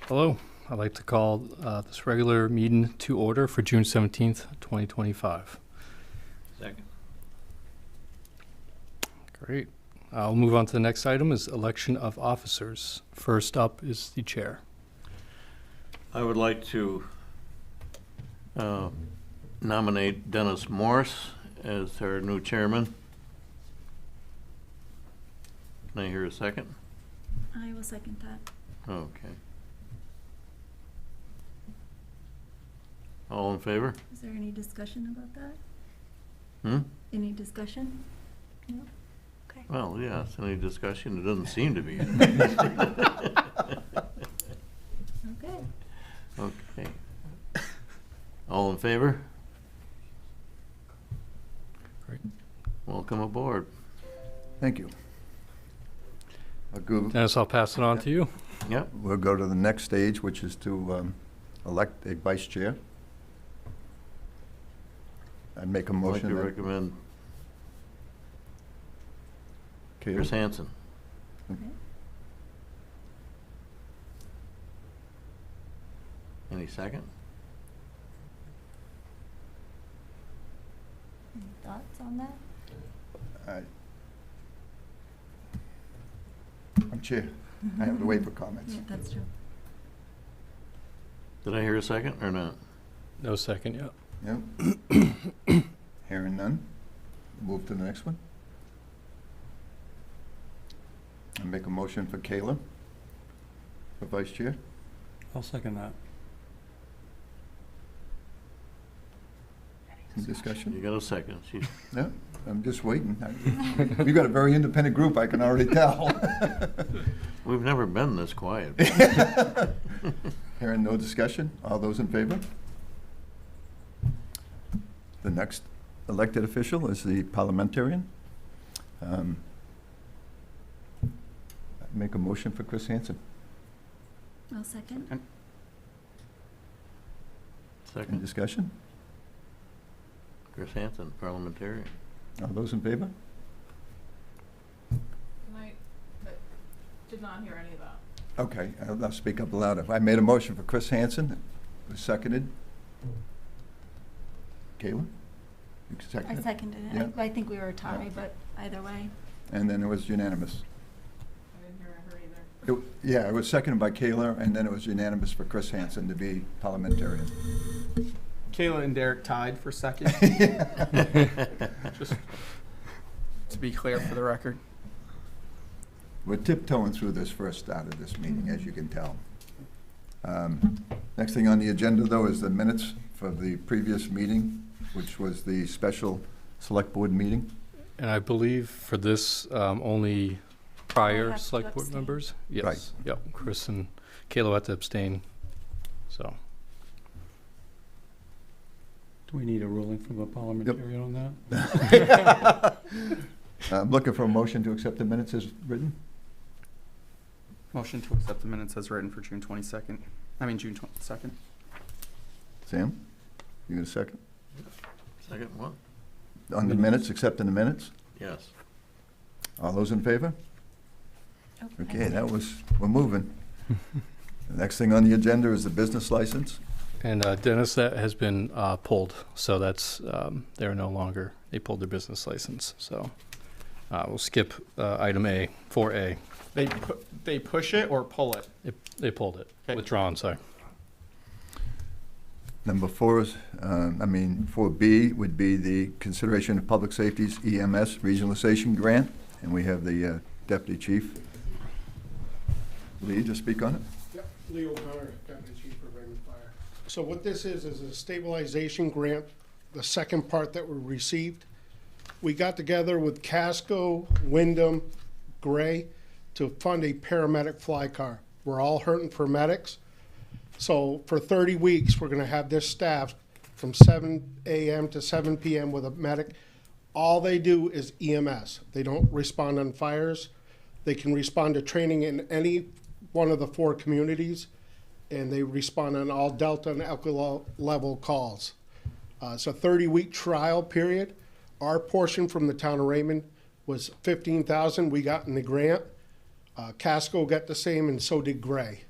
Hello. I'd like to call this regular meeting to order for June 17th, 2025. Second. Great. I'll move on to the next item is election of officers. First up is the chair. I would like to nominate Dennis Morse as our new chairman. Can I hear a second? I will second that. Okay. All in favor? Is there any discussion about that? Hmm? Any discussion? No? Okay. Well, yes, any discussion? It doesn't seem to be. Okay. Okay. All in favor? Great. Welcome aboard. Thank you. Dennis, I'll pass it on to you. Yep. We'll go to the next stage, which is to elect a vice chair. I'd make a I'd like motion to that recommend Kayla. Chris Hansen. Okay. Any second? Any thoughts on that? I'm chair. I have to wait for comments. Yeah, that's true. Did I hear a second or not? No second yet. Yep. Hearing none. Move to the next one. I make a motion for Kayla for vice chair. I'll second that. Any discussion? You got a second. No, I'm just waiting. We've got a very independent group, I can already tell. We've never been this quiet. Hearing no discussion, all those in favor? The next elected official is the parliamentarian. Make a motion for Chris Hansen. I'll second. Any Second, discussion? Chris Hansen, parliamentarian. All those in favor? I did not hear any of that. Okay, I'll speak up louder. I made a motion for Chris Hansen. It was seconded. Kayla? You I seconded? seconded it. Yeah. I think we were a tie, Yeah. but either way. And then it was unanimous. I didn't hear her either. Yeah, it was seconded by Kayla, and then it was unanimous for Chris Hansen to be parliamentarian. Kayla and Derek tied for second, just to be clear for the record. We're tiptoeing through this first start of this meeting, as you can tell. Next thing on the agenda, though, is the minutes for the previous meeting, which was the special select board meeting. And I believe for this, only prior have to select board abstain. members? Yes. Right. Yep. Chris and Kayla had to abstain. So, Do we need a ruling from the parliamentarian on that? I'm looking for a motion to accept the minutes as written. Motion to accept the minutes as written for June 22nd. June 22nd. Sam, you gonna second? Second what? On the minutes, accepting the minutes? Yes. All those in favor? Oh, Okay, we're moving. The next thing on the agenda is the business license. and Dennis, that has been pulled. So that's, they're no longer, they pulled their business license. So we'll skip item A, 4A. They push it or pull it? They pulled it. Okay. Withdrawn, sorry. Number 4B would be the consideration of public safety's EMS regionalization grant, and we have the deputy chief. Lee, to speak on it? Yep, Lee O'Connor, Deputy Chief for Raymond Fire. So what this is a stabilization grant, the second part that we received. We got together with Casco, Wyndham, Gray to fund a paramedic fly car. We're all hurting for medics. So for 30 weeks, we're gonna have this staff from 7 a.m. to 7 p.m. with a medic. All they do is EMS. They don't respond on fires. They can respond to training in any one of the 4 communities, and they respond on all Delta and Echo level calls. It's a 30-week trial period. Our portion from the town of Raymond was $15,000 we got in the grant. Casco got the same, and so did Gray.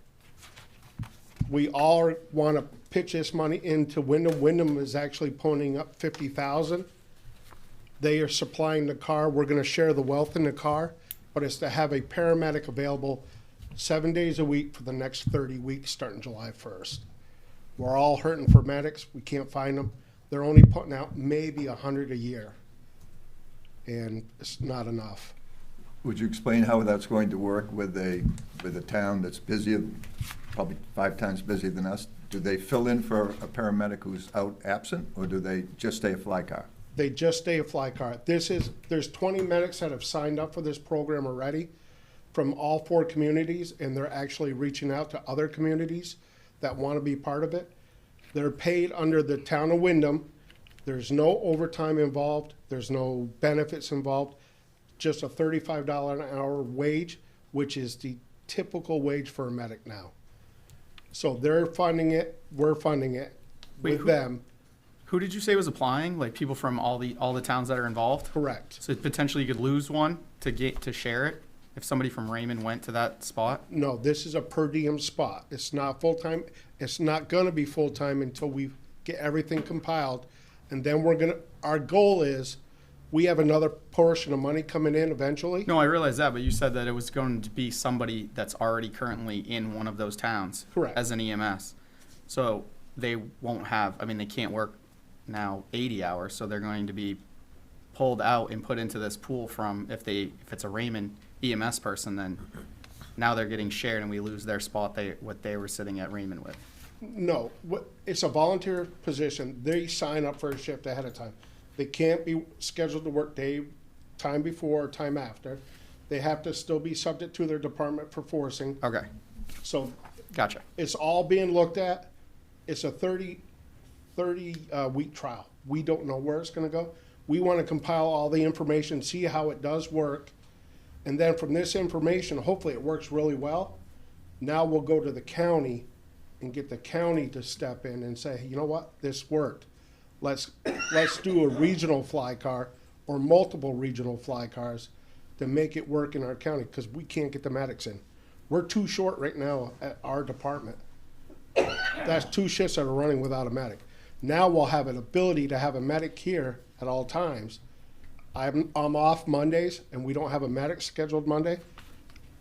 We all want to pitch this money into Wyndham. Wyndham is actually ponying up 50,000. They are supplying the car. We're going to share the wealth in the car, but it's to have a paramedic available 7 days a week for the next 30 weeks, starting July 1st. We're all hurting for medics. We can't find them. They're only putting out maybe 100 a year, and it's not enough. Would you explain how that's going to work with a town that's busier, probably 5 times busier than us? Do they fill in for a paramedic who's out absent, or do they just stay a fly car? They just stay a fly car. There's 20 medics that have signed up for this program already from all 4 communities, and they're actually reaching out to other communities that want to be part of it. They're paid under the town of Wyndham. There's no overtime involved. There's no benefits involved. Just a $35 an hour wage, which is the typical wage for a medic now. So they're funding it, we're funding it with them. Who did you say was applying? Like people from all the towns that are involved? Correct. So potentially you could lose one to share it if somebody from Raymond went to that spot? No, this is a per diem spot. It's not full-time. It's not gonna be full-time until we get everything compiled. And then our goal is, we have another portion of money coming in eventually. No, I realize that, but you said that it was going to be somebody that's already currently in one of those towns. Correct. As an EMS. So they won't have, I mean, they can't work now 80 hours, so they're going to be pulled out and put into this pool from, if it's a Raymond EMS person, then now they're getting shared and we lose their spot, what they were sitting at Raymond with. No, it's a volunteer position. They sign up for a shift ahead of time. They can't be scheduled to work time before or time after. They have to still be subject to their department for forcing. Okay, So gotcha. it's all being looked at. It's a 30 week trial. We don't know where it's gonna go. We wanna compile all the information, see how it does work. And then from this information, hopefully it works really well. Now we'll go to the county and get the county to step in and say, you know what, this worked. Let's do a regional fly car or multiple regional fly cars to make it work in our county, because we can't get the medics in. We're too short right now at our department. That's 2 shifts that are running without a medic. Now we'll have an ability to have a medic here at all times. I'm off Mondays and we don't have a medic scheduled Monday.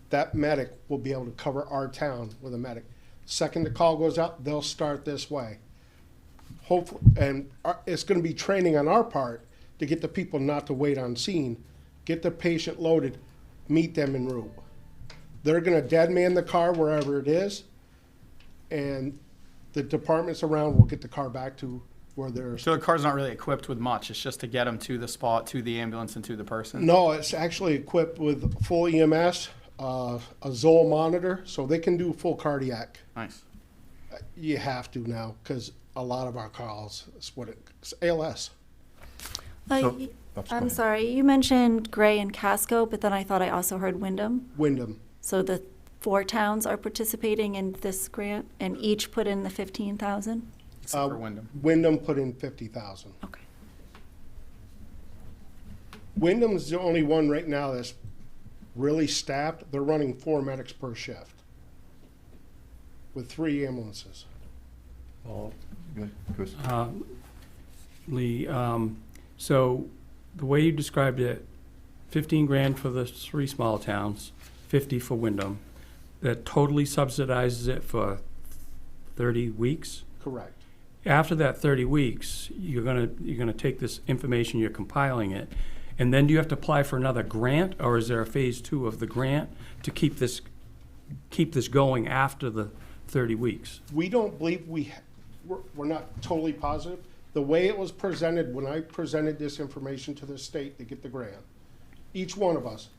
That medic will be able to cover our town with a medic. Second the call goes out, they'll start this way. Hopefully, and it's gonna be training on our part to get the people not to wait on scene, get the patient loaded, meet them en route. They're gonna dead man the car wherever it is, and the departments around will get the car back to where they're. So the car's not really equipped with much, it's just to get them to the spot, to the ambulance, and to the person? No, it's actually equipped with full EMS, a Zoll monitor, so they can do full cardiac. Nice. You have to now, because a lot of our calls, it's ALS. So- I'm sorry, you mentioned Gray and Casco, but then I thought I also heard Wyndham. Wyndham. So the 4 towns are participating in this grant and each put in the 15,000? Except for Wyndham. Wyndham put in 50,000. Okay. Wyndham's the only one right now that's really staffed. They're running 4 medics per shift with 3 ambulances. Well, Good, Chris? Lee, so the way you described it, 15 grand for the 3 small towns, 50 for Wyndham, that totally subsidizes it for 30 weeks? Correct. After that 30 weeks, you're gonna take this information, you're compiling it, and then do you have to apply for another grant, or is there a phase 2 of the grant to keep this going after the 30 weeks? We don't believe we're not totally positive. The way it was presented, when I presented this information to the state to get the grant, each one of us,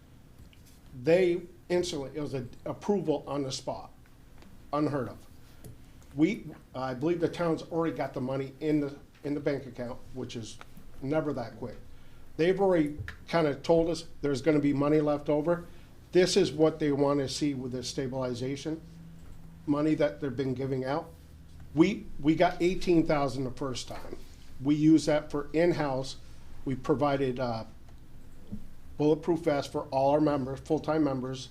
they instantly, it was an approval on the spot, unheard of. I believe the town's already got the money in the bank account, which is never that quick. They've already kind of told us there's gonna be money left over. This is what they want to see with the stabilization money that they've been giving out. We got 18,000 the first time. We used that for in-house. We provided bulletproof vests for all our members, full-time members,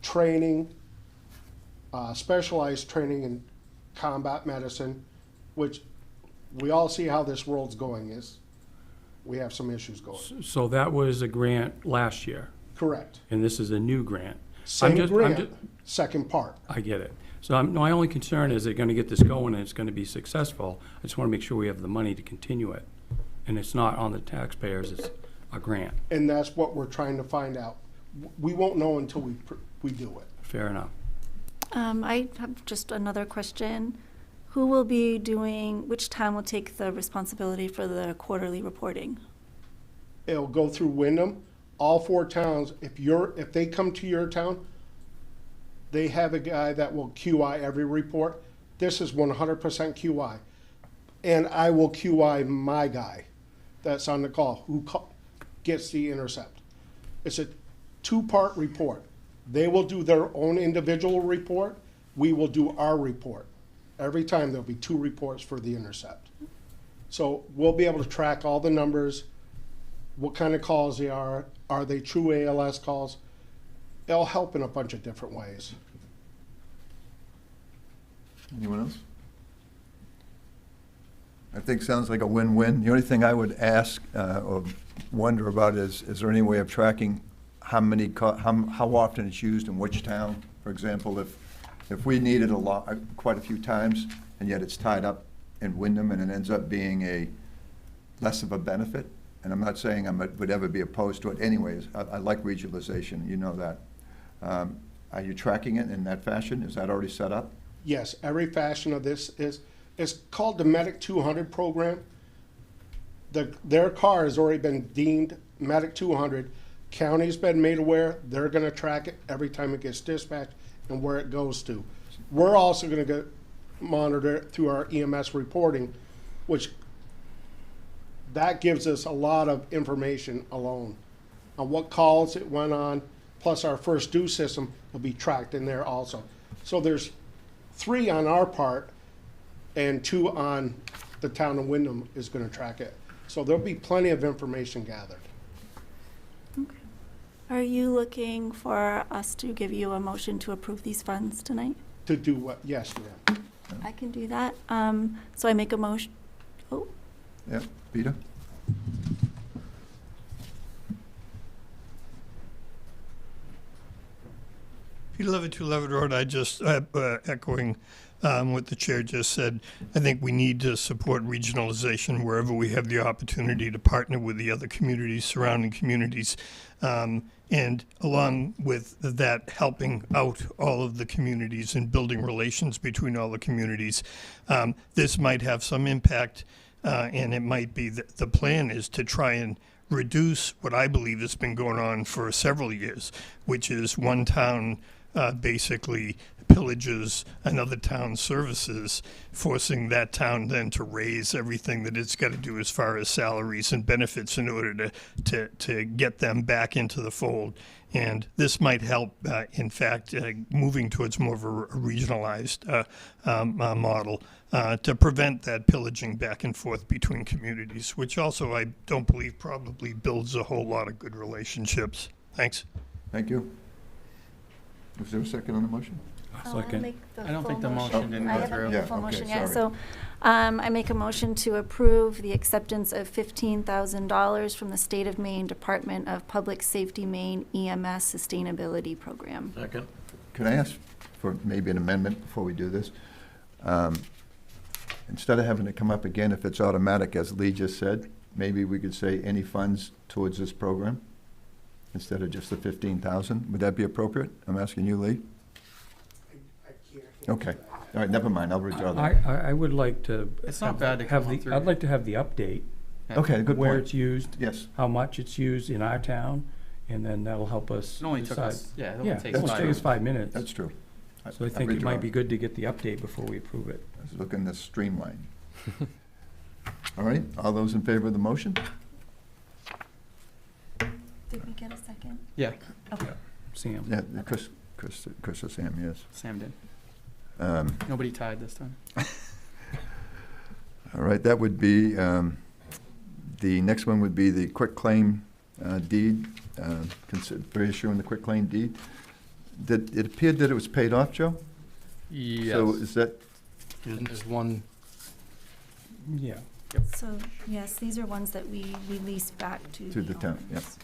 training, specialized training in combat medicine, which we all see how this world's going is. We have some issues going. So that was a grant last year, Correct. and this is a new grant. Same I'm grant, just- second part. I get it. So my only concern is they're gonna get this going and it's gonna be successful. I just wanna make sure we have the money to continue it. And it's not on the taxpayers, it's a grant. And that's what we're trying to find out. We won't know until we do it. Fair enough. I have just another question. Who will be doing, which town will take the responsibility for the quarterly reporting? It'll go through Wyndham. All 4 towns, if they come to your town, they have a guy that will QI every report. This is 100% QI. And I will QI my guy that's on the call, who gets the intercept. It's a 2-part report. They will do their own individual report. We will do our report. Every time there'll be 2 reports for the intercept. So we'll be able to track all the numbers, what kind of calls they are they true ALS calls? It'll help in a bunch of different ways. Anyone else? I think sounds like a win-win. The only thing I would ask or wonder about is there any way of tracking how often it's used in which town? For example, if we need it quite a few times, and yet it's tied up in Wyndham, and it ends up being less of a benefit, and I'm not saying I would ever be opposed to it anyways. I like regionalization, you know that. Are you tracking it in that fashion? Is that already set up? Yes, every fashion of this it's called the Medic 200 program. Their car has already been deemed Medic 200. County's been made aware. They're going to track it every time it gets dispatched and where it goes to. We're also going to monitor it through our EMS reporting, which that gives us a lot of information alone on what calls it went on, plus our first due system will be tracked in there also. So there's 3 on our part and 2 on the town of Wyndham is going to track it. So there'll be plenty of information gathered. Okay. Are you looking for us to give you a motion to approve these funds tonight? To do what? Yes, ma'am. I can do that. So I make a motion. Oh, Yeah, Peter? Peter Levitt, 2 Levitt Road. I just echoing what the chair just said. I think we need to support regionalization wherever we have the opportunity to partner with the other communities, surrounding communities, and along with that, helping out all of the communities and building relations between all the communities. This might have some impact, and it might be that the plan is to try and reduce what I believe has been going on for several years, which is one town basically pillages another town's services, forcing that town then to raise everything that it's got to do as far as salaries and benefits in order to get them back into the fold. And this might help, in fact, moving towards more of a regionalized model to prevent that pillaging back and forth between communities, which also I don't believe probably builds a whole lot of good relationships. Thanks. Thank you. Is there a second on the motion? I'll Second. make the I don't full think the motion didn't I go haven't through. made Yeah, the full okay, motion yet. sorry. So I make a motion to approve the acceptance of $15,000 from the State of Maine Department of Public Safety Maine EMS Sustainability Program. Second. Can I ask for maybe an amendment before we do this? Instead of having to come up again, if it's automatic, as Lee just said, maybe we could say any funds towards this program instead of just the 15,000. Would that be appropriate? I'm asking you, Lee. I can't. Okay. All right, never mind. I'll withdraw that. I would like to. It's not bad to have come the. on through. I'd like to have the update, Yeah. Okay, good where point. it's used, Yes. how much it's used in our town, and then that'll help us It only took decide. us, yeah, it only Yeah, takes it'll 5 take us 5 minutes. That's true. So I think it might be good to get the update before we approve it. I was looking to streamline. All right, all those in favor of the motion? Did we get a second? Yeah, Okay. Sam? Yeah, Chris or Sam, yes. Sam did. Um, Nobody tied this time. All right, that would be, the next one would be the quitclaim deed, for issuing the quitclaim deed. It appeared that it was paid off, Joe? Yes. So is that And there's one, Yeah. So, yes, these are ones that we release back to To the town, owners. yes.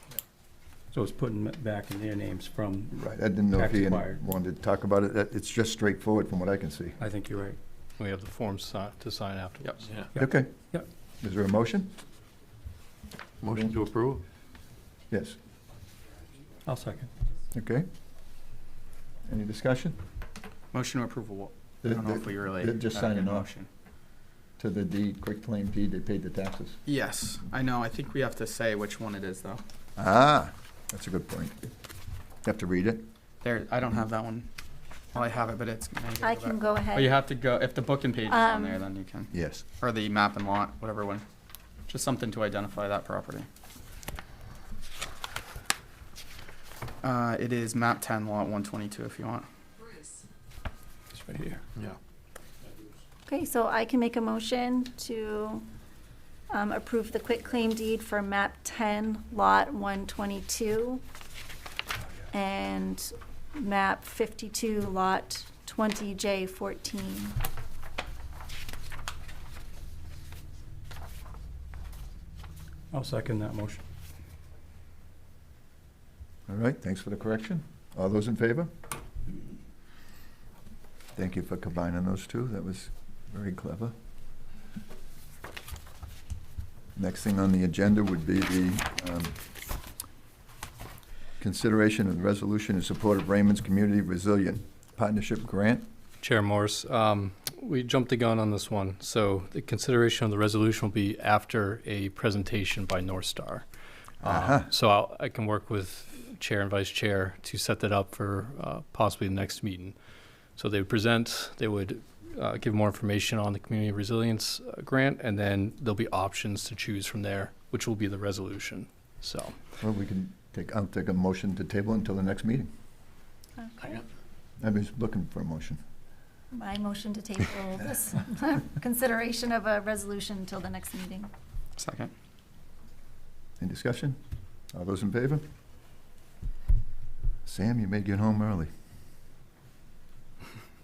So it's putting it back in their names from, Right, I didn't know if Tax he acquired. wanted to talk about it. It's just straightforward from what I can see. I think you're right. we have the forms to sign afterwards. Yeah. Yep. Okay. Yep. Is there a motion? Motion to approve? Yes. I'll second. Okay. Any discussion? Motion to approve of what? I They're- don't know if we really. they're just had a signing good off. motion. To the deed, quick claim deed, they paid the taxes. Yes, I know. I think we have to say which one it is, though. Ah, that's a good point. You have to read it. There, I don't have that one. Well, I have it, but it's. now you gotta I can back. go Oh, you ahead. have to go, if the book and page is on Um, there, then you can. Yes. Or the map and lot, whatever one. Just something to identify that property. It is map 10, lot 122, if you want. It's right here. Yeah. Okay, so I can make a motion to approve the quitclaim deed for map 10, lot 122, and map 52, lot 20J14. I'll second that motion. All right, thanks for the correction. All those in favor? Thank you for combining those two. That was very clever. Next thing on the agenda would be the consideration of the resolution in support of Raymond's Community Resilient Partnership Grant. Chair Morris, we jumped the gun on this one, so the consideration of the resolution will be after a presentation by North Star. Uh-huh. So I can work with Chair and Vice Chair to set that up for possibly the next meeting. So they would present, they would give more information on the Community Resilience Grant, and then there'll be options to choose from there, which will be the resolution, so. Well, I'll take a motion to table until the next meeting. Okay. I was looking for a motion. My motion to table this consideration of a resolution until the next meeting. Second. Any discussion? All those in favor? Sam, you may get home early.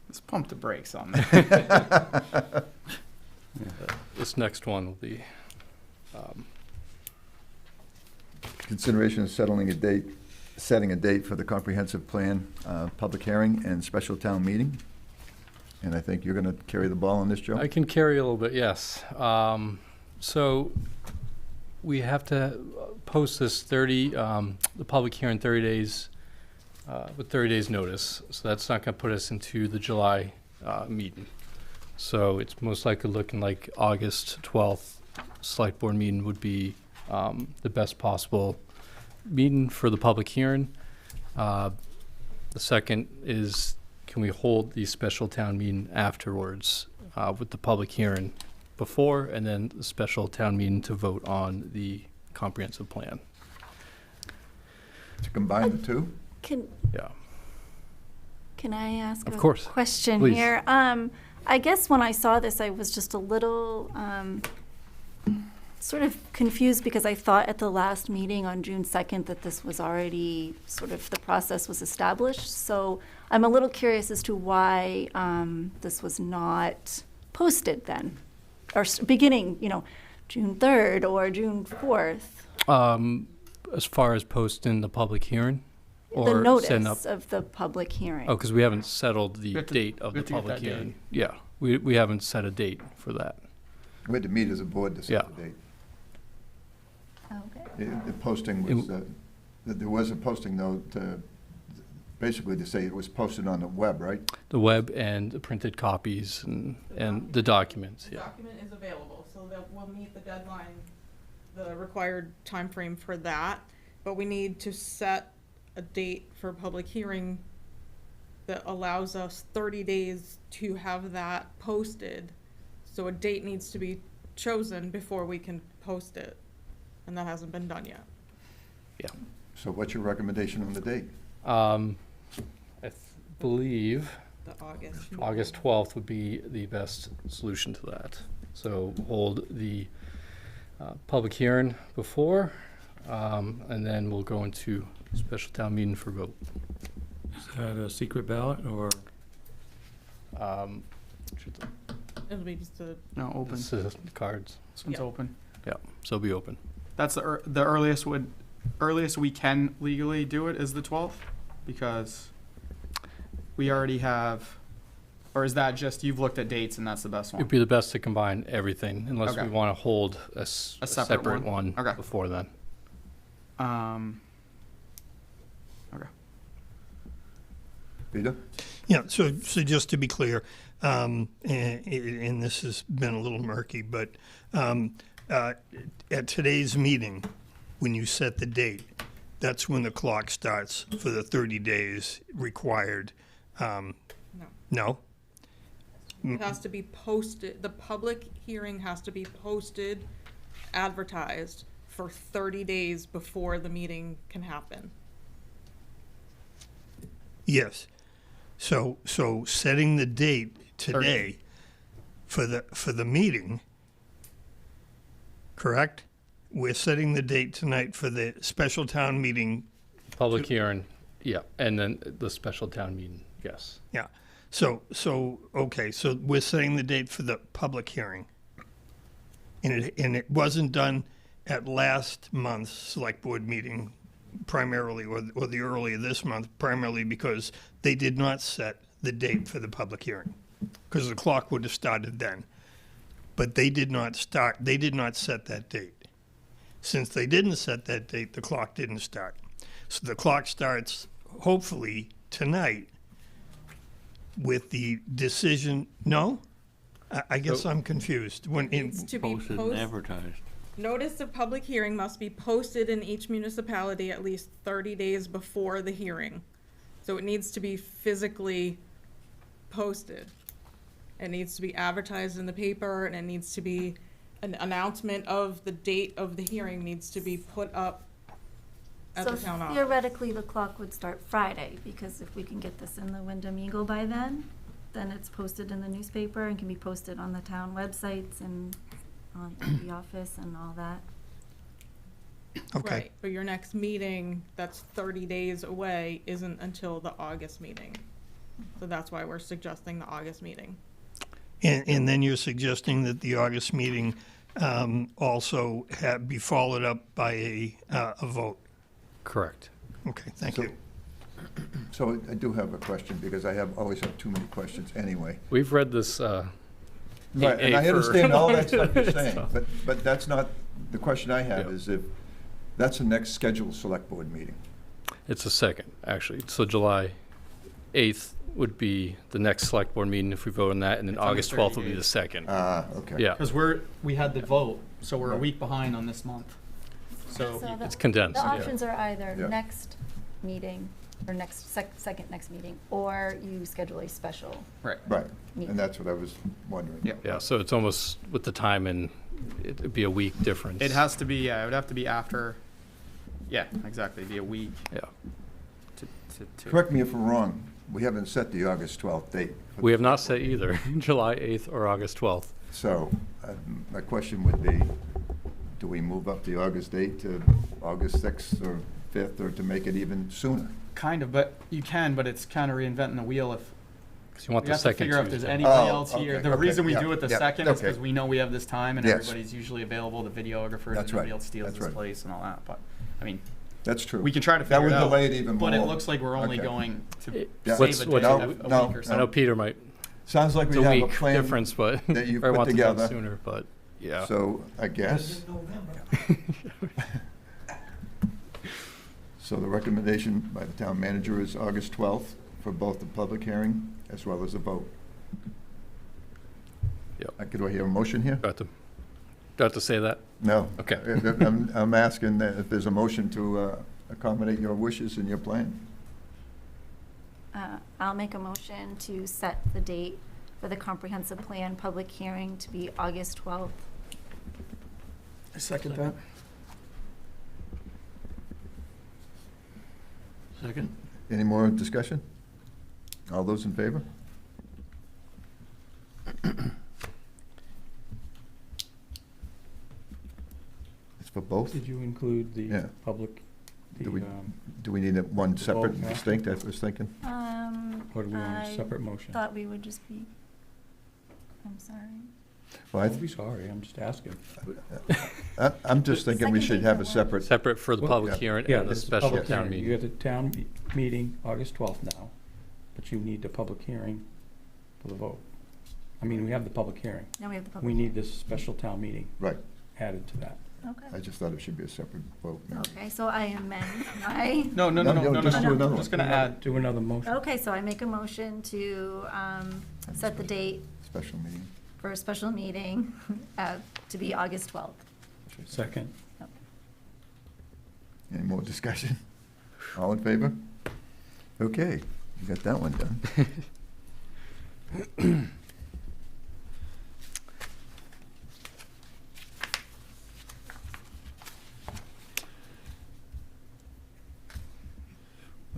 Let's pump the brakes on that. This next one will be, Consideration of setting a date for the comprehensive plan, public hearing and special town meeting. And I think you're gonna carry the ball on this, Joe? I can carry a little bit, yes. So we have to post this the public hearing 30 days, with 30 days notice. So that's not gonna put us into the July meeting. So it's most likely looking like August 12th select board meeting would be the best possible meeting for the public hearing. The second is, can we hold the special town meeting afterwards with the public hearing before, and then the special town meeting to vote on the comprehensive plan? To combine the two? Yeah. Can I ask Of a course. question Please. here? I guess when I saw this, I was just a little sort of confused because I thought at the last meeting on June 2nd that this was already sort of, the process was established. So I'm a little curious as to why this was not posted then, or beginning, June 3rd or June 4th. As far as posting the public hearing? The Or setting notice of the public hearing. Oh, because we haven't settled the We have to- date of we the have to get public that date. hearing. Yeah, we haven't set a date for that. We had to meet as a board to set Yeah. the date. Okay. The posting was, there was a posting though, basically to say it was posted on the web, right? The web and the printed copies and the documents, The yeah. document is available, so that will meet the deadline, the required time frame for that. But we need to set a date for public hearing that allows us 30 days to have that posted. So a date needs to be chosen before we can post it, and that hasn't been done yet. So what's your recommendation on the date? I believe The August. August 12th would be the best solution to that. So hold the public hearing before, and then we'll go into special town meeting for vote. Is that a secret ballot or? Um, should- It'll be just a, No, open. This is cards. This one's Yeah. open. Yeah, so it'll be open. That's the earliest we can legally do it is the 12th, because we already have, or is that just, you've looked at dates and that's the best It'd one? be the best to combine everything, unless we Okay. want to hold a A separate separate one? one Okay. before then. Okay. Peter? Yeah, so just to be clear, and this has been a little murky, but at today's meeting, when you set the date, that's when the clock starts for the 30 days required. no. No? It has to be posted, the public hearing has to be posted, advertised for 30 days before the meeting can happen. Yes. So setting the date today for the meeting, correct? We're setting the date tonight for the special town meeting. Public hearing, yeah, and then the special town meeting, yes. Yeah. Okay, so we're setting the date for the public hearing. And it wasn't done at last month's select board meeting primarily, or the earlier this month, primarily because they did not set the date for the public hearing. Because the clock would have started then. But they did not set that date. Since they didn't set that date, the clock didn't start. So the clock starts hopefully tonight with the decision, no? I guess I'm confused. When Needs to be Posted and posted. advertised. Notice of public hearing must be posted in each municipality at least 30 days before the hearing. So it needs to be physically posted. It needs to be advertised in the paper, and it needs to be, an announcement of the date of the hearing needs to be put up at So the town office. theoretically, the clock would start Friday, because if we can get this in the Wyndham Eagle by then it's posted in the newspaper and can be posted on the town websites and on the office and all that. Okay. Right, but your next meeting, that's 30 days away, isn't until the August meeting. So that's why we're suggesting the August meeting. And then you're suggesting that the August meeting also be followed up by a vote. Correct. Okay, thank So- you. So I do have a question, because I always have too many questions anyway. We've read this, Right, and I for- understand all that stuff you're saying, but that's not, the question I have Yeah. is if, that's the next scheduled select board meeting. it's the second, actually. So July 8th would be the next select board meeting if we vote on that, and then It's under August 12th 30 will be the days. second. Okay. Yeah, Because we had the vote, so we're a Right. week behind on this month. So, So it's the condensed, yeah. options are either Yeah. next meeting, or second next meeting, or you schedule a special. right. Right, meeting. and that's what I was wondering. Yeah. Yeah, so it's almost with the time, and it'd be a week difference. It has to be, yeah, it would have to be after, yeah, exactly, be a week Yeah. to. Correct me if I'm wrong, we haven't set the August 12th date. We have not set either, July 8th or August 12th. So, my question would be, do we move up the August date to August 6th or 5th, or to make it even sooner? Kind of, but you can, but it's kind of reinventing the wheel if, Because you want we the have to second figure out if there's Tuesday. anybody Oh, else here. okay, The reason we yeah, do it the yeah, second is okay. because we know we have this time and Yes. everybody's usually available, the videographers, and That's nobody right, else steals that's this right. place and all that, but, I mean, That's true. we can try to That figure would it out. delay it even But it more. looks like we're only Okay. going to It- Yeah. what's- save a what- day, No, a no, week or I so. know Peter might, Sounds like it's we a have a week plan difference, but that you've I put want to know together. sooner, but, yeah. So, I guess. So the recommendation by the town manager is August 12th for both the public hearing as well as the vote. Yep. Do I hear a motion here? Do I have to say that? No. Okay. I'm asking that if there's a motion to accommodate your wishes and your plan. I'll make a motion to set the date for the comprehensive plan public hearing to be August 12th. I second that. Second? Any more discussion? All those in favor? It's for both? Did you include Yeah. the public, Do we- the, Do we need it one separate and vote, yeah. distinct, I was thinking? or do we want a I separate motion? thought we would just be, I'm sorry. Well, Don't be sorry, I'm just asking. I'm just thinking we should have a separate, Separate for the Well, public yeah. hearing Yeah, and the this is special public town hearing. You meeting. got the town meeting August 12th now, but you need the public hearing for the vote. I mean, we have the public hearing. Now we have the We public. need this special town meeting right. added to that. I Okay. just thought it should be a separate vote. Mary. Okay, so I amend my, No, no, No, no, no, no, no, just no, do no. another I'm just one. gonna add, Do another motion. okay, so I make a motion to set the date Special meeting. for a special meeting to be August 12th. Second. Any more discussion? All in favor? Okay, you got that one done.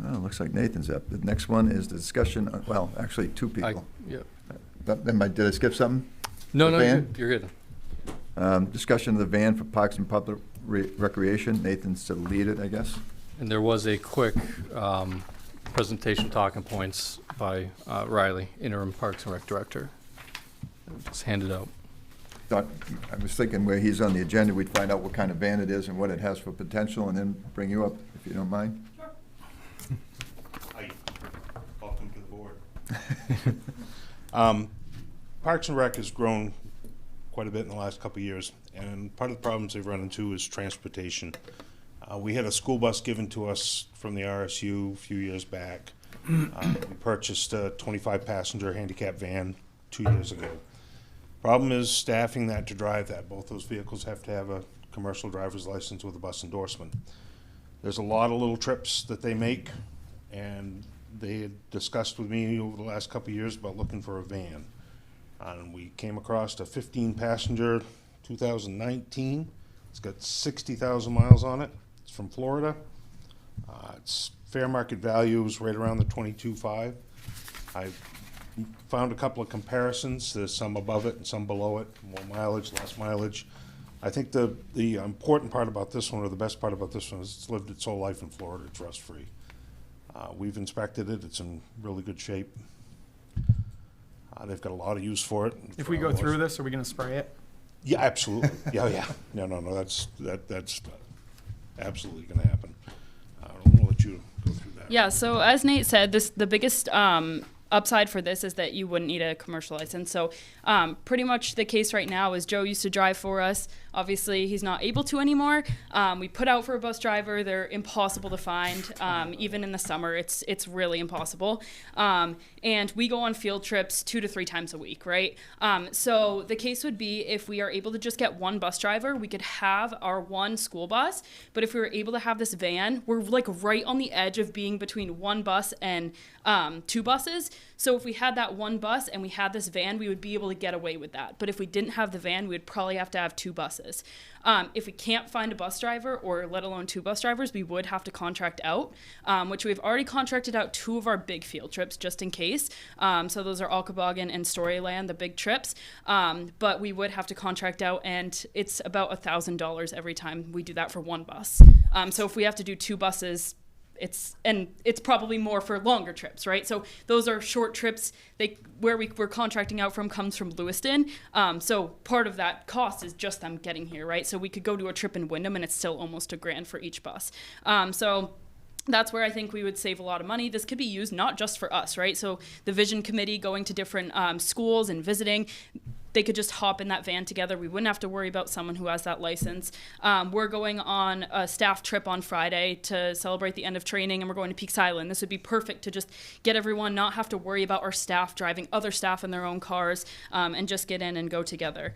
Well, it looks like Nathan's up. The next one is the discussion, well, actually, two people. Yeah. Did I skip something? No, The no, van? you're good. Discussion of the van for Parks and Public Recreation. Nathan's to lead it, I guess. And there was a quick presentation talking points by Riley, interim Parks and Rec Director. Just handed out. Thought, I was thinking where he's on the agenda, we'd find out what kind of van it is and what it has for potential, and then bring you up, if you don't mind. Hi, welcome to the board. Parks and Rec has grown quite a bit in the last couple of years, and part of the problems they've run into is transportation. We had a school bus given to us from the RSU a few years back. We purchased a 25-passenger handicap van 2 years ago. Problem is staffing that to drive that. Both those vehicles have to have a commercial driver's license with a bus endorsement. There's a lot of little trips that they make, and they had discussed with me over the last couple of years about looking for a van. And we came across a 15-passenger 2019. It's got 60,000 miles on it. It's from Florida. Its fair market value is right around the 22.5. I found a couple of comparisons. There's some above it and some below it. More mileage, less mileage. I think the important part about this one, or the best part about this one, is it's lived its whole life in Florida. It's rust-free. We've inspected it. It's in really good shape. They've got a lot of use for it. if we go through this, are we gonna spray it? Yeah, absolutely. Yeah. No, that's absolutely going to happen. I'm going to let you go through that. Yeah, so as Nate said, the biggest upside for this is that you wouldn't need a commercial license. So pretty much the case right now is Joe used to drive for us. Obviously, he's not able to anymore. We put out for a bus driver. They're impossible to find. Even in the summer, it's really impossible. And we go on field trips 2 to 3 times a week, right? So the case would be if we are able to just get one bus driver, we could have our one school bus. But if we were able to have this van, we're like right on the edge of being between one bus and 2 buses. So if we had that one bus and we had this van, we would be able to get away with that. But if we didn't have the van, we would probably have to have 2 buses. If we can't find a bus driver, or let alone 2 bus drivers, we would have to contract out, which we've already contracted out 2 of our big field trips just in case. So those are Alkebugan and Storyland, the big trips. But we would have to contract out, and it's about $1,000 every time we do that for one bus. So if we have to do 2 buses, it's probably more for longer trips, right? So those are short trips. Where we're contracting out from comes from Lewiston. So part of that cost is just them getting here, right? So we could go to a trip in Wyndham and it's still almost $1,000 for each bus. So that's where I think we would save a lot of money. This could be used not just for us, right? So the Vision Committee going to different schools and visiting, they could just hop in that van together. We wouldn't have to worry about someone who has that license. We're going on a staff trip on Friday to celebrate the end of training, and we're going to Peaks Island. This would be perfect to just get everyone, not have to worry about our staff driving other staff in their own cars, and just get in and go together.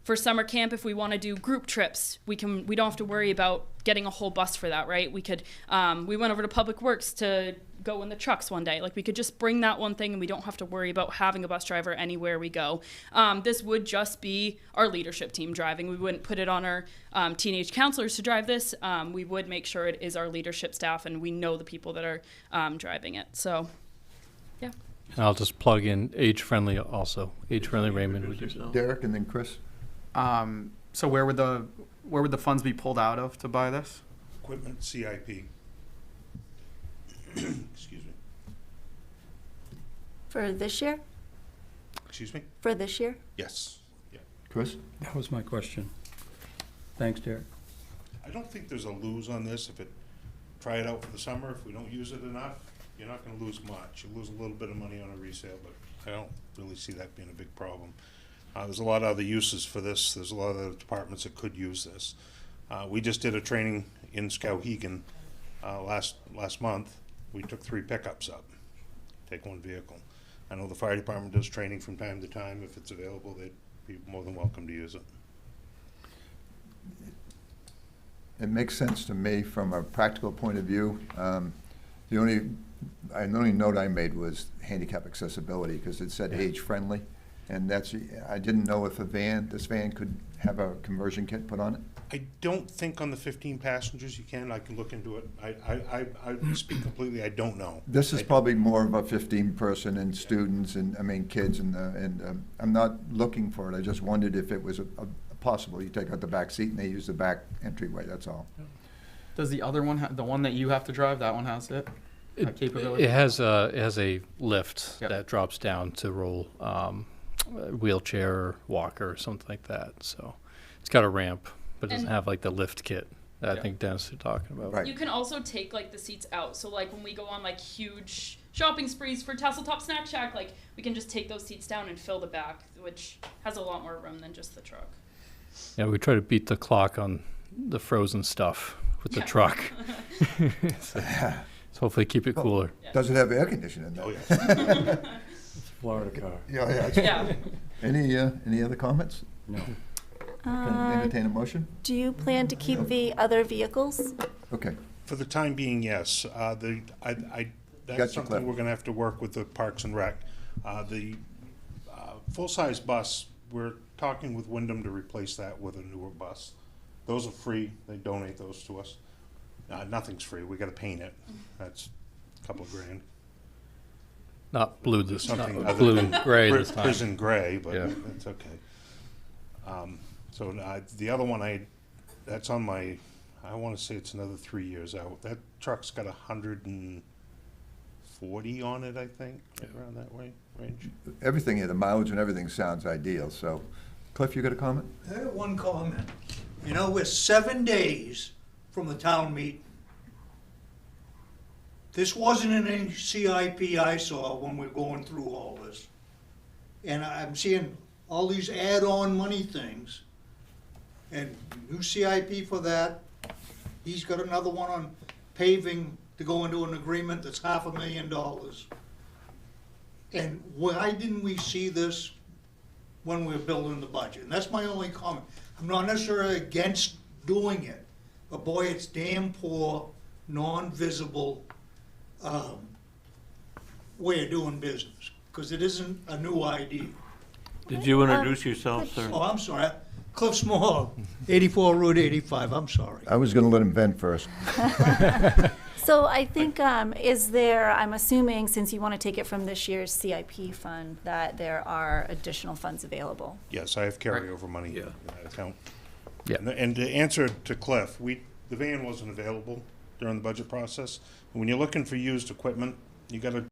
For summer camp, if we want to do group trips, we don't have to worry about getting a whole bus for that, right? We could, we went over to Public Works to go in the trucks one day. Like, we could just bring that one thing and we don't have to worry about having a bus driver anywhere we go. This would just be our leadership team driving. We wouldn't put it on our teenage counselors to drive this. We would make sure it is our leadership staff and we know the people that are driving it. So, yeah. And I'll just plug in age-friendly also. Age-friendly Raymond would use it. Derek and then Chris? So where would the funds be pulled out of to buy this? Equipment CIP. Excuse me. For this year? Excuse me? For this year? Yes. Yeah. Chris? That was my question. Thanks, Derek. I don't think there's a lose on this. Try it out for the summer. If we don't use it enough, you're not gonna lose much. You lose a little bit of money on a resale, but I don't really see that being a big problem. There's a lot of other uses for this. There's a lot of other departments that could use this. We just did a training in Skowhegan, last month. We took 3 pickups up, take 1 vehicle. I know the fire department does training from time to time. If it's available, they'd be more than welcome to use it. It makes sense to me from a practical point of view. The only note I made was handicap accessibility, because it said age-friendly, and I didn't know if this van could have a conversion kit put on it. I don't think on the 15 passengers you can. I can look into it. I speak completely, I don't know. This is probably more of a 15-person and students and, I mean, kids, and I'm not looking for it. I just wondered if it was possible. You take out the back seat and they use the back entryway, that's all. Does the other one, the one that you have to drive, that one has it? That capability? It has a lift Yep. that drops down to roll wheelchair or walker or something like that. So it's got a ramp, but it doesn't And- have like the lift kit that I Yeah. think Dennis is talking about. Right. You can also take like the seats out. So like when we go on like huge shopping sprees for Tasseltop Snack Shack, like we can just take those seats down and fill the back, which has a lot more room than just the truck. Yeah, we try to beat the clock on the frozen stuff with the Yeah. truck. so hopefully keep it cooler. Does it have air conditioning in Oh, there? yeah. It's a Florida car. Yeah. Yeah. Any other comments? No. Can entertain a motion? Do you plan to keep the other vehicles? Okay. For the time being, yes. That's Gotcha, something Cliff. we're gonna have to work with the Parks and Rec. The full-size bus, we're talking with Wyndham to replace that with a newer bus. Those are free. They donate those to us. Nothing's free. We gotta paint it. That's a couple of grand. Not blue this Something not other blue than and gray this time. Prison gray, but Yeah. that's okay. So the other one, that's on my, I wanna say it's another 3 years out. That truck's got 140 on it, I think, around that range. Everything here, the mileage and everything sounds ideal, so. Cliff, you got a comment? I have one comment. You know, we're 7 days from the town meeting. This wasn't in any CIP I saw when we were going through all this. And I'm seeing all these add-on money things. And new CIP for that. He's got another one on paving to go into an agreement that's $500,000. And why didn't we see this when we were building the budget? And that's my only comment. I'm not necessarily against doing it, but boy, it's damn poor, non-visible way of doing business, because it isn't a new idea. Did you introduce yourself, sir? Oh, I'm sorry, Cliff Small, 84 Route 85, I'm sorry. I was gonna let him vent first. So I think, I'm assuming, since you want to take it from this year's CIP fund, that there are additional funds available. Yes, I have carryover money in that account. Yeah. And to answer to Cliff, the van wasn't available during the budget process. When you're looking for used equipment, you gotta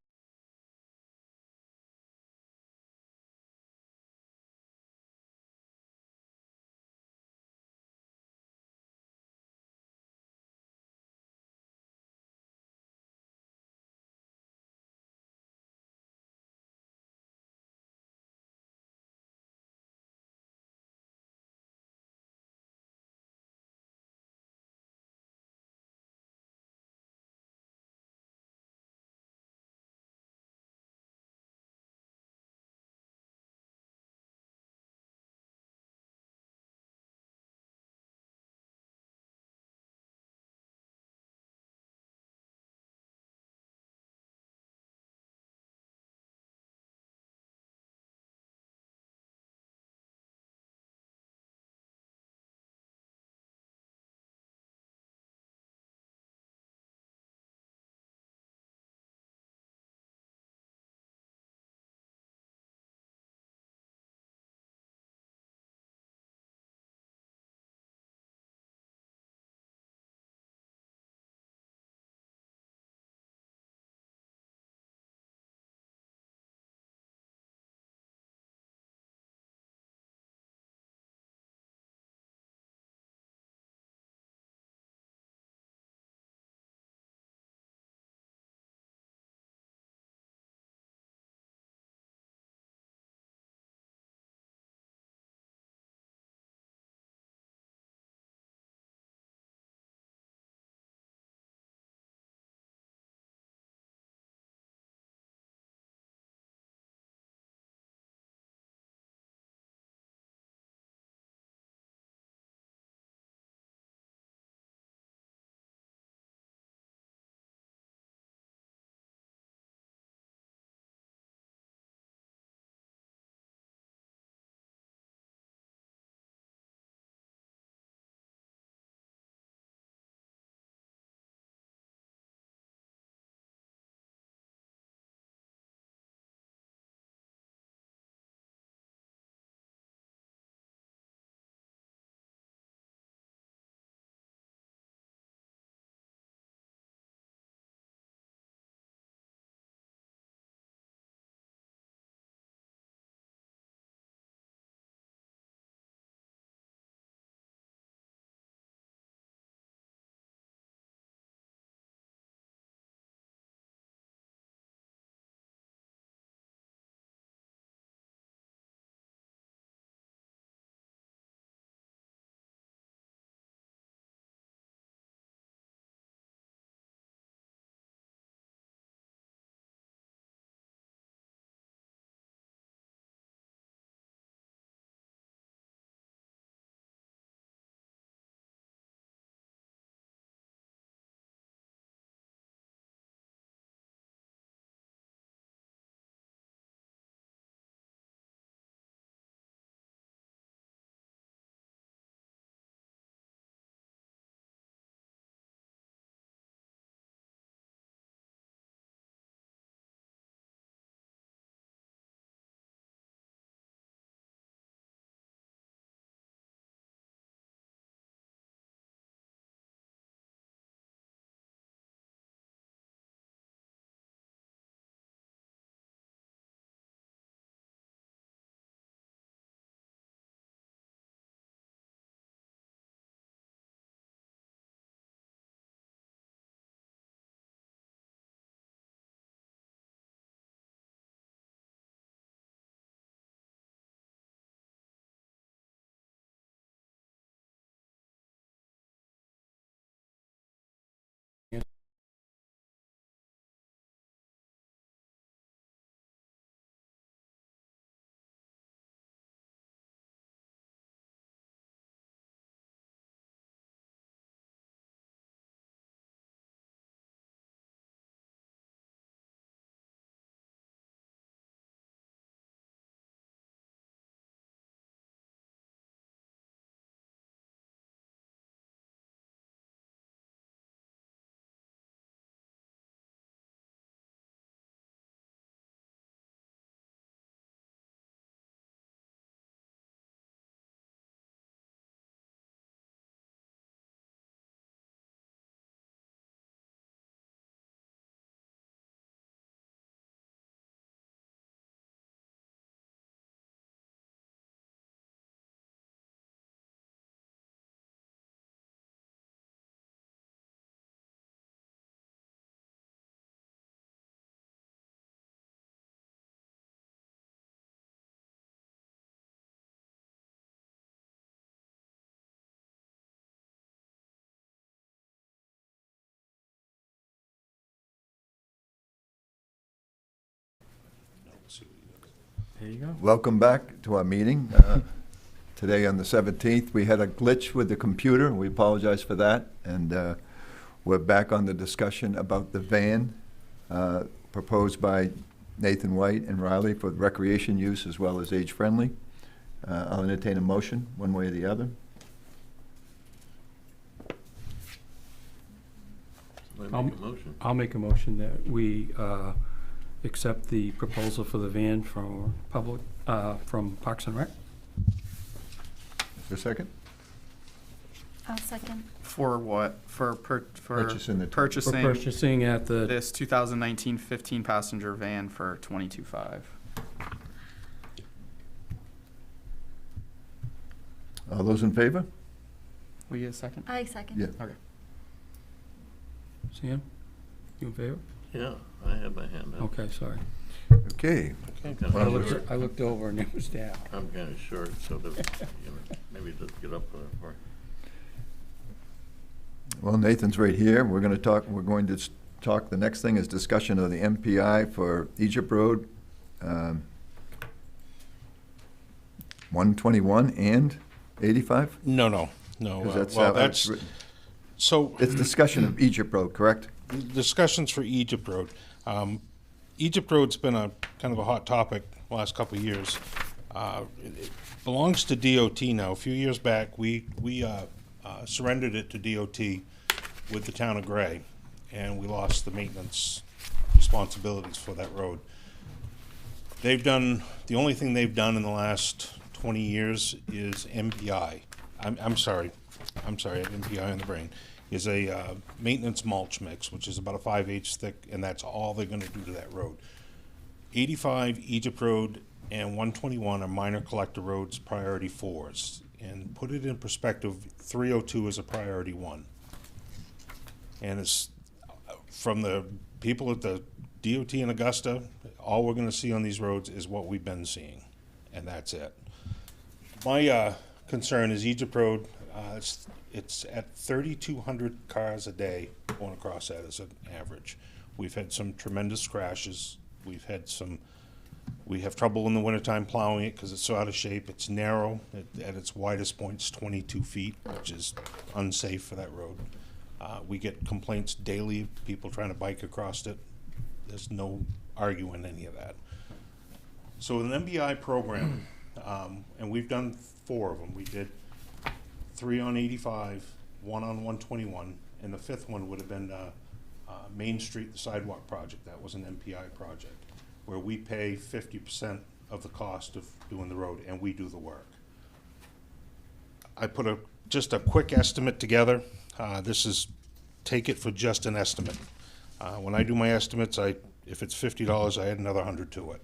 Let's see what he does. There you go. Welcome back to our meeting. Today on the 17th, we had a glitch with the computer, and we apologize for that. And we're back on the discussion about the van proposed by Nathan White and Riley for recreation use as well as age-friendly. I'll entertain a motion, one way or the other. Somebody make a motion. I'll make a motion that we accept the proposal for the van from Parks and Rec. Is there a second? I'll second. For what? For Purchasing the- For purchasing purchasing at the, this 2019 15 passenger van for $22,500. All those in favor? Will you get a second? I second. Yeah. Okay. Sam, you in favor? Yeah, I have my hand up. Okay, sorry. Okay. I'm I kinda looked, short. I looked over and it was down. I'm kind of short, so that, maybe just get up for it. Well, Nathan's right here. We're going to talk, the next thing is discussion of the MPI for Egypt Road, 121 and 85? No. Because that's Well, how it's that's, written. so, It's discussion of Egypt Road, correct? discussions for Egypt Road. Egypt Road's been a kind of a hot topic the last couple of years. It belongs to DOT now. A few years back, we surrendered it to DOT with the town of Gray, and we lost the maintenance responsibilities for that road. The only thing they've done in the last 20 years is MPI. I'm sorry, I have MPI on the brain, is a maintenance mulch mix, which is about a 5/8 thick, and that's all they're gonna do to that road. 85, Egypt Road, and 121 are minor collector roads, priority 4s. And put it in perspective, 302 is a priority 1. And it's, from the people at the DOT in Augusta, all we're gonna see on these roads is what we've been seeing, and that's it. My concern is Egypt Road, it's at 3,200 cars a day going across that as an average. We've had some tremendous crashes. We have trouble in the wintertime plowing it because it's so out of shape. It's narrow. At its widest point, it's 22 feet, which is unsafe for that road. We get complaints daily of people trying to bike across it. There's no arguing any of that. So an MBI program, and we've done 4 of them. We did 3 on 85, 1 on 121, and the 5th one would have been Main Street, the sidewalk project. That was an MPI project, where we pay 50% of the cost of doing the road, and we do the work. I put just a quick estimate together. This is, take it for just an estimate. When I do my estimates, if it's $50, I add another 100 to it.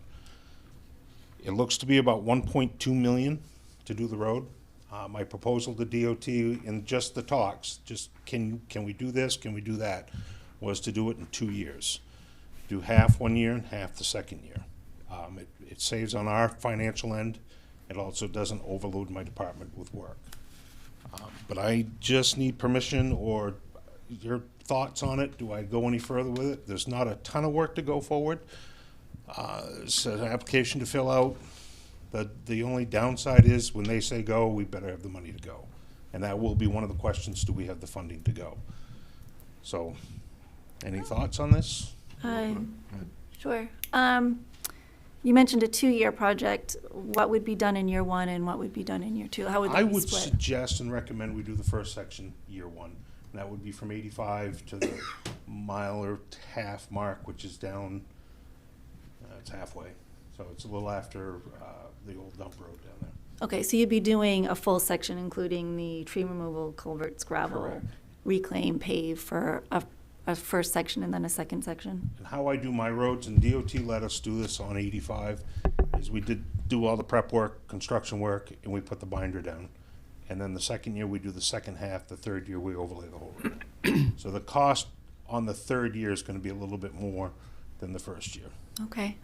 It looks to be about 1.2 million to do the road. My proposal to DOT in just the talks, just can we do this, can we do that, was to do it in 2 years. Do half 1 year and half the second year. It saves on our financial end. It also doesn't overload my department with work. But I just need permission or your thoughts on it. Do I go any further with it? There's not a ton of work to go forward. It's an application to fill out. The only downside is when they say go, we better have the money to go. And that will be one of the questions, do we have the funding to go? So, any thoughts on this? Sure. You mentioned a 2-year project. What would be done in year 1 and what would be done in year 2? How would I that be would split? suggest and recommend we do the first section year 1. And that would be from 85 to the mile or half mark, which is down, it's halfway. So it's a little after the old dump road down there. Okay, so you'd be doing a full section, including the tree removal, culverts, gravel, Correct. reclaim, pave for a first section and then a second section? And how I do my roads, and DOT let us do this on 85, is we do all the prep work, construction work, and we put the binder down. And then the second year, we do the second half. The third year, we overlay the whole road. So the cost on the third year is gonna be a little bit more than the first year. Okay.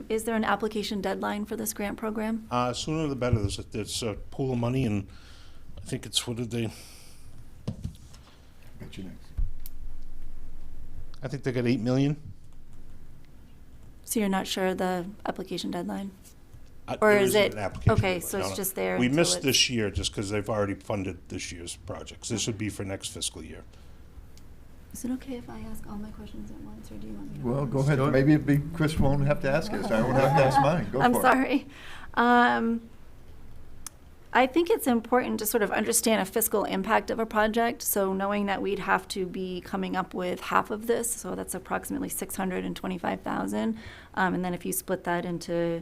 Is there an application deadline for this grant program? Sooner the better. There's a pool of money, and I think it's, what did they, Got you next. I think they got 8 million. So you're not sure of the application deadline? Or There is isn't it, an application okay, deadline. so No, it's no. just there We until missed it's- this year just because they've already funded this year's projects. This would be for next fiscal year. Is it okay if I ask all my questions at once, or do you want me to? Well, go pause? ahead. Maybe it'd be, Chris won't have to ask us. I won't have to ask mine. Go for it. I'm sorry. I think it's important to sort of understand a fiscal impact of a project. So knowing that we'd have to be coming up with half of this, so that's approximately 625,000. And then if you split that into,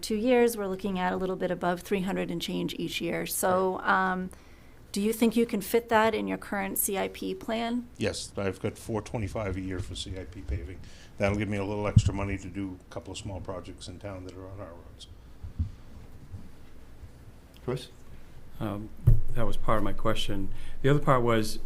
2 years, we're looking at a little bit above 300 and change each year. So do you think you can fit that in your current CIP plan? Yes, I've got $425 a year for CIP paving. That'll give me a little extra money to do a couple of small projects in town that are on our roads. Chris? That was part of my question. The other part was,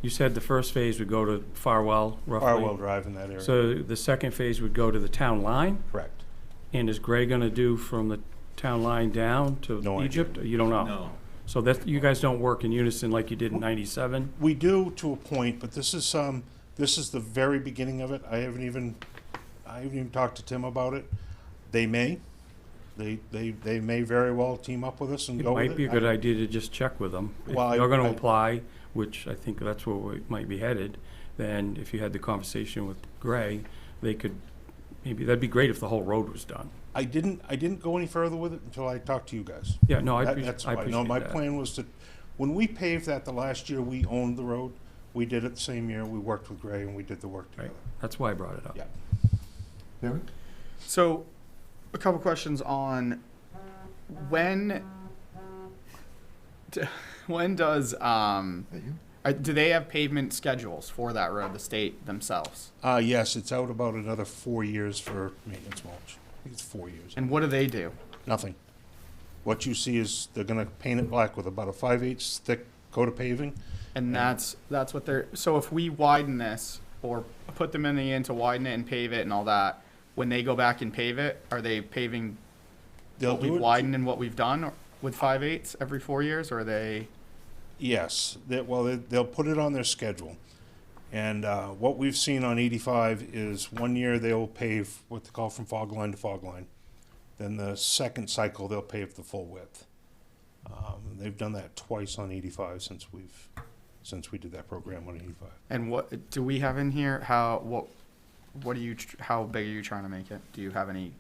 you said the first phase would go to Farwell, roughly? Farwell Drive in that area. So the second phase would go to the town line? Correct. And is Gray gonna do from the town line down to No idea. Egypt? Or you don't know? No. So that, you guys don't work in unison like you did in '97? We do to a point, but this is the very beginning of it. I haven't even talked to Tim about it. They may very well team up with us and It go with it. might be a good idea to just check with them. If Well, they're gonna I- apply, which I think that's where we might be headed, then if you had the conversation with Gray, they could, maybe, that'd be great if the whole road was done. I didn't go any further with it until I talked to you guys. Yeah, no, I That's appreciate why. No, my that. plan was to, when we paved that the last year we owned the road, we did it the same year. We worked with Gray and we did the work Right, together. that's why I brought it up. Yeah. Derek? So, a couple questions on when does That you? do they have pavement schedules for that road, the state themselves? Yes, it's out about another 4 years for maintenance mulch. I think it's 4 years. And what do they do? Nothing. What you see is they're gonna paint it black with about a 5/8 thick coat of paving. And that's what they're, so if we widen this or put them in the end to widen it and pave it and all that, when they go back and pave it, are they paving They'll what do we've it. widened and what we've done with 5/8 every 4 years, or are they? Yes, they'll put it on their schedule. And what we've seen on 85 is 1 year they'll pave what they call from fog line to fog line. Then the second cycle, they'll pave the full width. They've done that twice on 85 since we did that program on 85. And what do we have in here? How big are you trying to make it? Do you have any?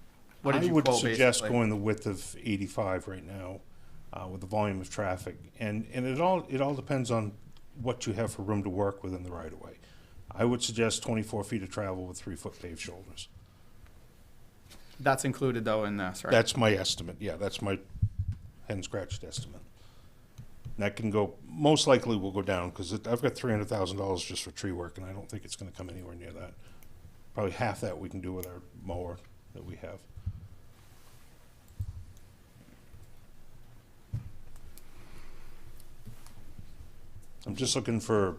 What did I you would quote suggest basically? going the width of 85 right now with the volume of traffic. And it all depends on what you have for room to work within the right of way. I would suggest 24 feet of travel with 3-foot paved shoulders. That's included though in this, right? That's my estimate, yeah, that's my hand-scratched estimate. And that can go, most likely will go down, because I've got $300,000 just for tree work, and I don't think it's gonna come anywhere near that. Probably half that we can do with our mower that we have. I'm just looking for,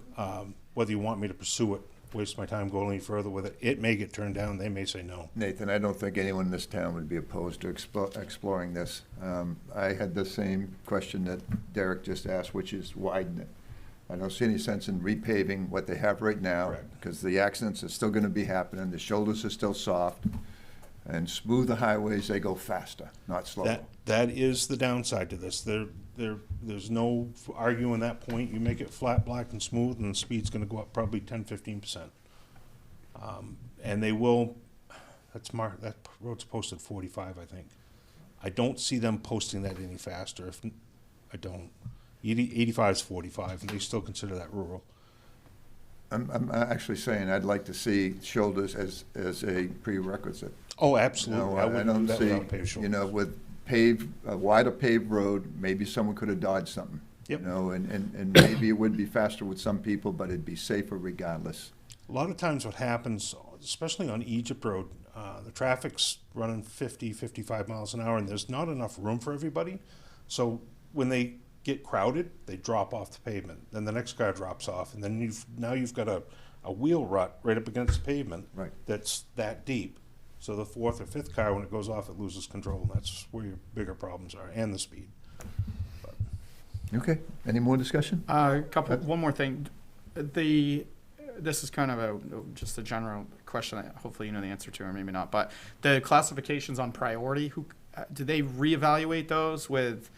whether you want me to pursue it, waste my time going any further with it. It may get turned down, they may say no. Nathan, I don't think anyone in this town would be opposed to exploring this. I had the same question that Derek just asked, which is widen it. I don't see any sense in repaving what they have right now, Correct. because the accidents are still gonna be happening, the shoulders are still soft, and smoother highways, they go faster, not slower. That is the downside to this. There's no arguing that point. You make it flat, black, and smooth, and the speed's gonna go up probably 10–15%. And they will, that road's posted 45, I think. I don't see them posting that any faster. I don't. 85 is 45, and they still consider that rural. I'm actually saying I'd like to see shoulders as a prerequisite. Oh, absolutely. No, I I wouldn't don't do that see, without paved shoulders. with a wider paved road, maybe someone could have dodged something. Yep. And maybe it would be faster with some people, but it'd be safer regardless. A lot of times what happens, especially on Egypt Road, the traffic's running 50, 55 miles an hour, and there's not enough room for everybody. So when they get crowded, they drop off the pavement. Then the next car drops off, and then you've got a wheel rut right up against the pavement. Right. That's that deep. So the fourth or fifth car, when it goes off, it loses control, and that's where your bigger problems are, and the speed. Okay, any more discussion? One more thing. this is kind of just a general question. Hopefully you know the answer to, or maybe not. But the classifications on priority, do they reevaluate those with,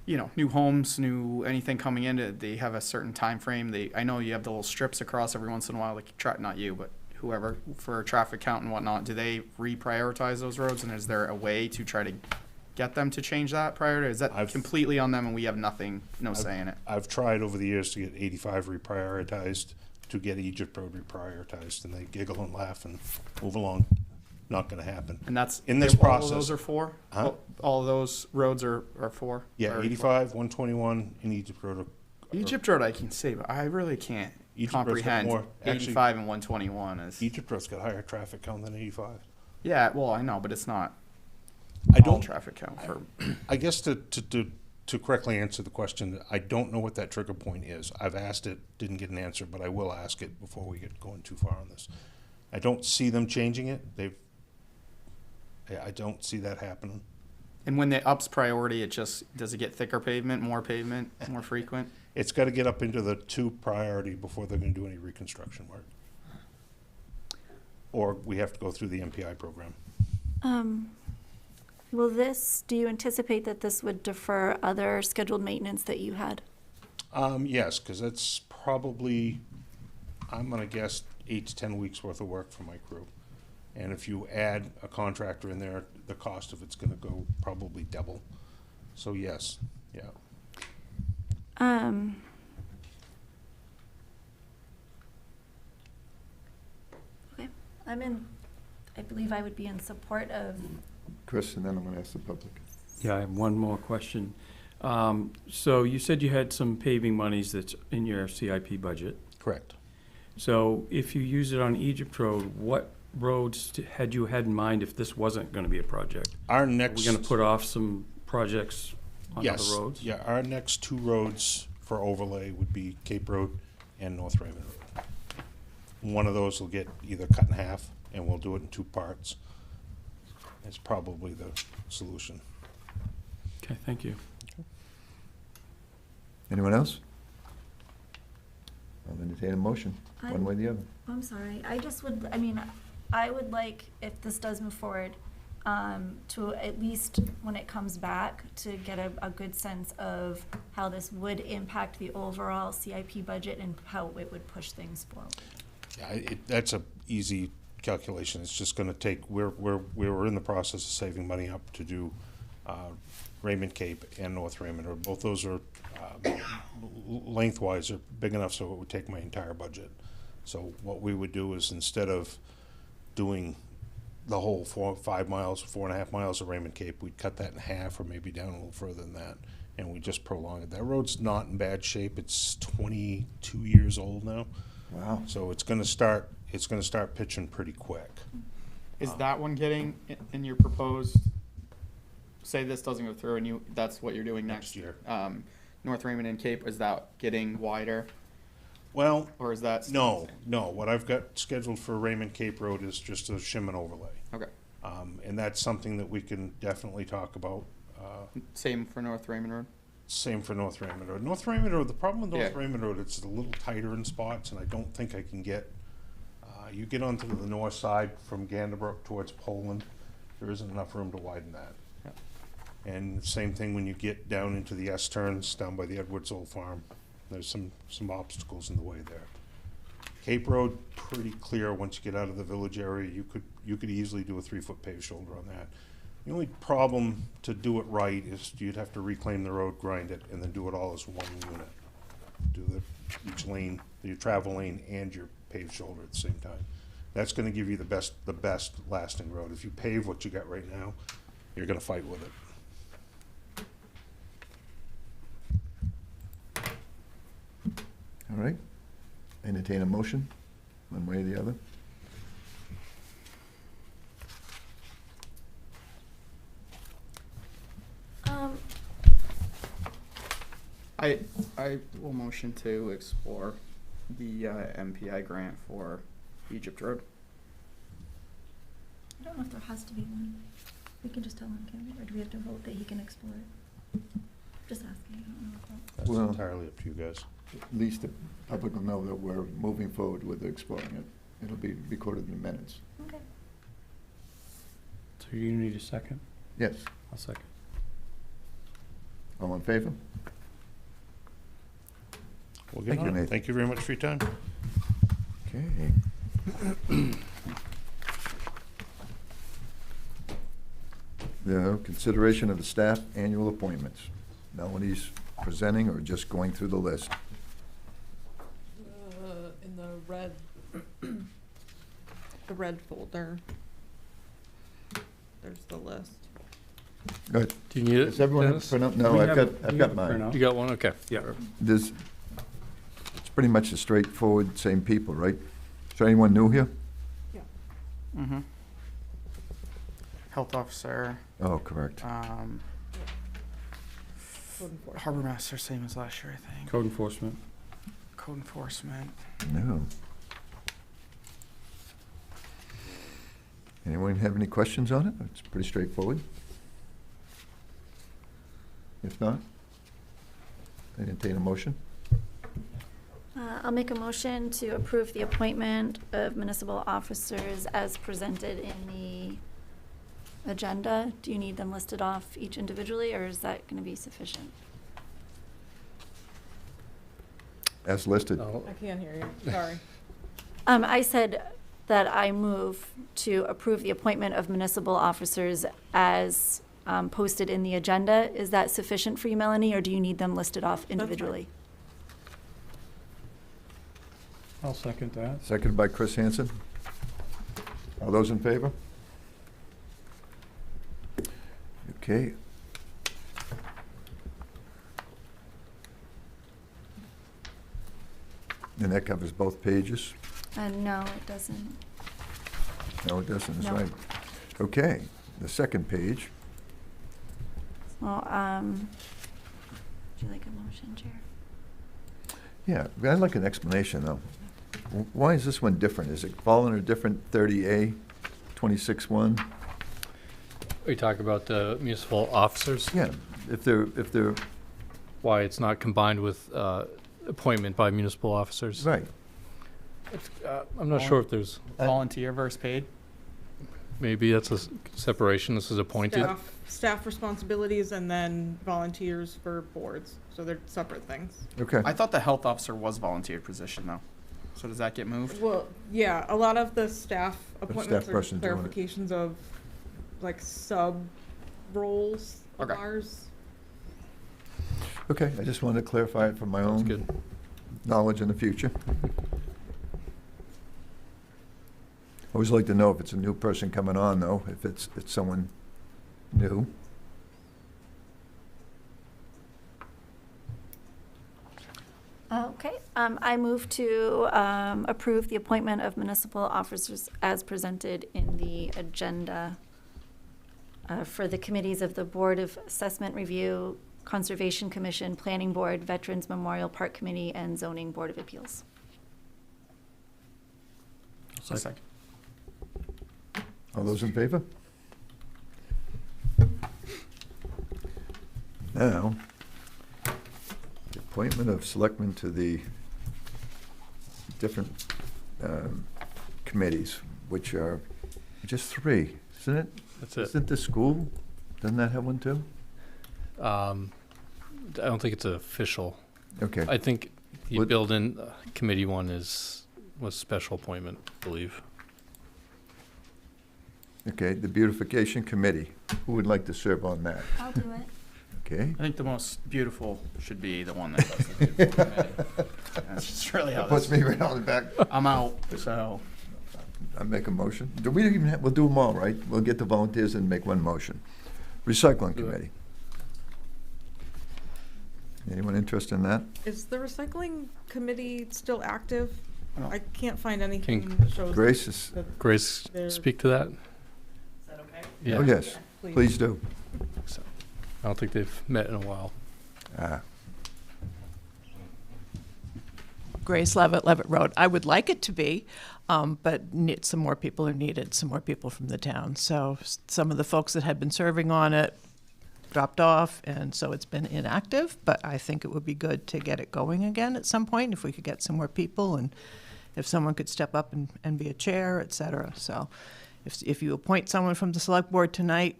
new homes, new anything coming in? Do they have a certain time frame? I know you have the little strips across every once in a while, like not you, but whoever, for traffic count and whatnot. Do they reprioritize those roads, and is there a way to try to get them to change that priority? Is that completely on them and we have no say in it? I've tried over the years to get 85 reprioritized, to get Egypt Road reprioritized, and they giggle and laugh and move along. Not going to happen. And that's in this all process. All those are for? Huh? All of those roads are for? Yeah, 85, 121, and Egypt Road. Egypt Road I can say, but I really can't comprehend 85 and 121 is. Egypt Road's got higher traffic count than 85. Yeah, well, I know, but it's not. I don't traffic count for. I guess to correctly answer the question, I don't know what that trigger point is. I've asked it, didn't get an answer, but I will ask it before we get going too far on this. I don't see them changing it. I don't see that happening. And when they ups priority, does it get thicker pavement, more frequent? It's got to get up into the 2 priority before they're going to do any reconstruction work. Or we have to go through the MPI program. Do you anticipate that this would defer other scheduled maintenance that you had? Yes, because that's probably, I'm going to guess, 8 to 10 weeks worth of work for my crew. And if you add a contractor in there, the cost of it's going to go probably double. So yes, yeah. Okay, I believe I would be in support of. Chris, and then I'm going to ask the public. Yeah, I have one more question. So you said you had some paving monies that's in your CIP budget. Correct. So if you use it on Egypt Road, what roads had you had in mind if this wasn't going to be a project? Our Are next. we going to put off some projects on Yes. other roads? Yeah, our next 2 roads for overlay would be Cape Road and North Raymond Road. One of those will get either cut in half, and we'll do it in 2 parts. It's probably the solution. Okay, thank you. Anyone else? I'll entertain a motion, one way or the other. I'm sorry, I would like, if this does move forward, to at least, when it comes back, to get a good sense of how this would impact the overall CIP budget and how it would push things forward. Yeah, that's a easy calculation. It's just going to take. We're in the process of saving money up to do Raymond Cape and North Raymond Road. Both those are lengthwise are big enough so it would take my entire budget. So what we would do is, instead of doing the whole 4.5 miles of Raymond Cape, we'd cut that in half or maybe down a little further than that, and we just prolong it. That road's not in bad shape. It's 22 years old now. Wow. So it's going to start pitching pretty quick. Is that one getting in your proposed, say this doesn't go through and that's what you're doing next year? North Raymond and Cape, is that getting wider? Well, or is that no. What I've got scheduled for Raymond Cape Road is just a shim and overlay. Okay. And that's something that we can definitely talk about. Same for North Raymond Road? Same for North Raymond Road. North Raymond Road, the problem with North Yeah. Raymond Road, it's a little tighter in spots, and I don't think I can get, you get onto the north side from Ganderbrook towards Poland, there isn't enough room to widen that. Yeah. And same thing when you get down into the S-turns down by the Edwards Old Farm. There's some obstacles in the way there. Cape Road, pretty clear once you get out of the village area. You could easily do a 3-foot paved shoulder on that. The only problem to do it right is you'd have to reclaim the road, grind it, and then do it all as one unit. Do each lane, your travel lane and your paved shoulder at the same time. That's going to give you the best lasting road. If you pave what you got right now, you're going to fight with it. All right. Entertain a motion, one way or the other. I will motion to explore the MPI grant for Egypt Road. I don't know if there has to be one. We can just tell him, can we? Or do we have to vote that he can explore it? Just asking. I don't know if That's Well- entirely up to you guys. At least the public will know that we're moving forward with exploring it. It'll be recorded in the minutes. that- Okay. So you need a second? Yes. I'll second. All in favor? We'll get Thank you, on it. Nathan. Thank you very much for your time. Okay. The consideration of the staff annual appointments. Nobody's presenting or just going through the list? In the red, the red folder, there's the list. Good. Do you need it, Does everyone have a Dennis? printout? No, We I've have got, a- I've we got have a mine. printout. You got one? Okay. Yeah. There's, it's pretty much a straightforward, same people, right? Is there anyone new here? Mm-hmm. Health officer, Oh, correct. Code enforcement. harbor master, same as last year, I think. Code enforcement. Code enforcement. No. Anyone have any questions on it? It's pretty straightforward. If not, I entertain a motion. I'll make a motion to approve the appointment of municipal officers as presented in the agenda. Do you need them listed off each individually, or is that going to be sufficient? As listed. No. I can't hear you, sorry. I said that I move to approve the appointment of municipal officers as posted in the agenda. Is that sufficient for you, Melanie, or do you need them listed off fine. individually? I'll second that. Seconded by Chris Hansen. All those in favor? Okay. And that covers both pages? No, it doesn't. No, it doesn't, that's No. right. Okay, the second page. Well, would you like a motion, Chair? Yeah, I'd like an explanation, though. Why is this one different? Is it falling under different 30A, 26-1? Are you talking about the municipal officers? Yeah, if they're, Why it's not combined with appointment by municipal officers? right. I'm not sure if there's, Volunteer versus paid. maybe that's a separation. This is appointed. Staff responsibilities and then volunteers for boards, so they're separate things. Okay, I thought the health officer was volunteer position though. So does that get moved? Well, yeah, a lot of the staff appointments are person's doing it. clarifications of like sub roles of Okay. ours. okay, I just wanted to clarify it for my Sounds own good. knowledge in the future. Always like to know if it's a new person coming on, though, if it's someone new. Okay, I move to approve the appointment of municipal officers as presented in the agenda for the committees of the Board of Assessment Review, Conservation Commission, Planning Board, Veterans Memorial Park Committee, and Zoning Board of Appeals. A second. All those in favor? Now, the appointment of selectmen to the different committees, which are just three, isn't it? That's it. Isn't the school, doesn't that have one too? I don't think it's official. Okay, I think the What- building committee one was special appointment, I believe. okay, the beautification committee, who would like to serve on that? I'll do it. Okay. I think the most beautiful should be the one that does the beautiful committee. That's just really how That puts this. me right on the back. I'm out, so. I make a motion. Do we even have, we'll do them all, right? We'll get the volunteers and make one motion. Recycling Do it. committee. Anyone interested in that? Is the recycling committee still active? No. I can't find anything Can that shows. Grace is, that- Grace, There- speak to that? Is that okay? Yeah. oh yes, please do. So, I don't think they've met in a while. Ah, Grace Levitt, Levitt Road. I would like it to be, but some more people are needed, some more people from the town. So some of the folks that had been serving on it dropped off, and so it's been inactive, but I think it would be good to get it going again at some point, if we could get some more people, and if someone could step up and be a chair, et cetera. So if you appoint someone from the select board tonight,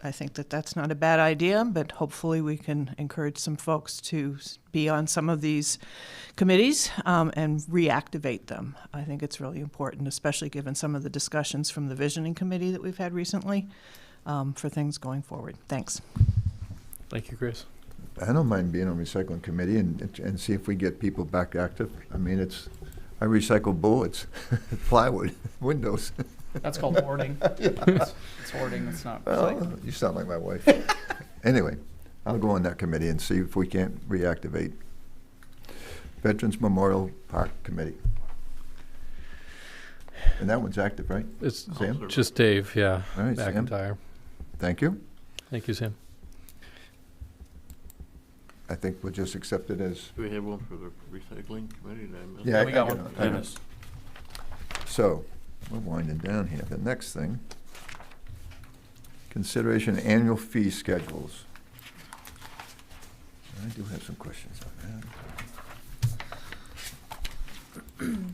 I think that that's not a bad idea, but hopefully we can encourage some folks to be on some of these committees and reactivate them. I think it's really important, especially given some of the discussions from the visioning committee that we've had recently, for things going forward. Thanks. Thank you, Chris. I don't mind being on recycling committee and see if we get people back active. I mean, I recycle bullets, plywood, windows. That's called hoarding. It's hoarding, it's not recycling. Well, you sound like my wife. Anyway, I'll go on that committee and see if we can't reactivate. Veterans Memorial Park Committee. And that one's active, right? It's Sam? just Dave, yeah. All right, Sam. McIntyre. Thank you. Thank you, Sam. I think we'll just accept it as, Do we have one for the recycling committee? Did I miss? yeah, we got I one. I know. So, we're winding down here. The next thing, consideration of annual fee schedules. I do have some questions on that.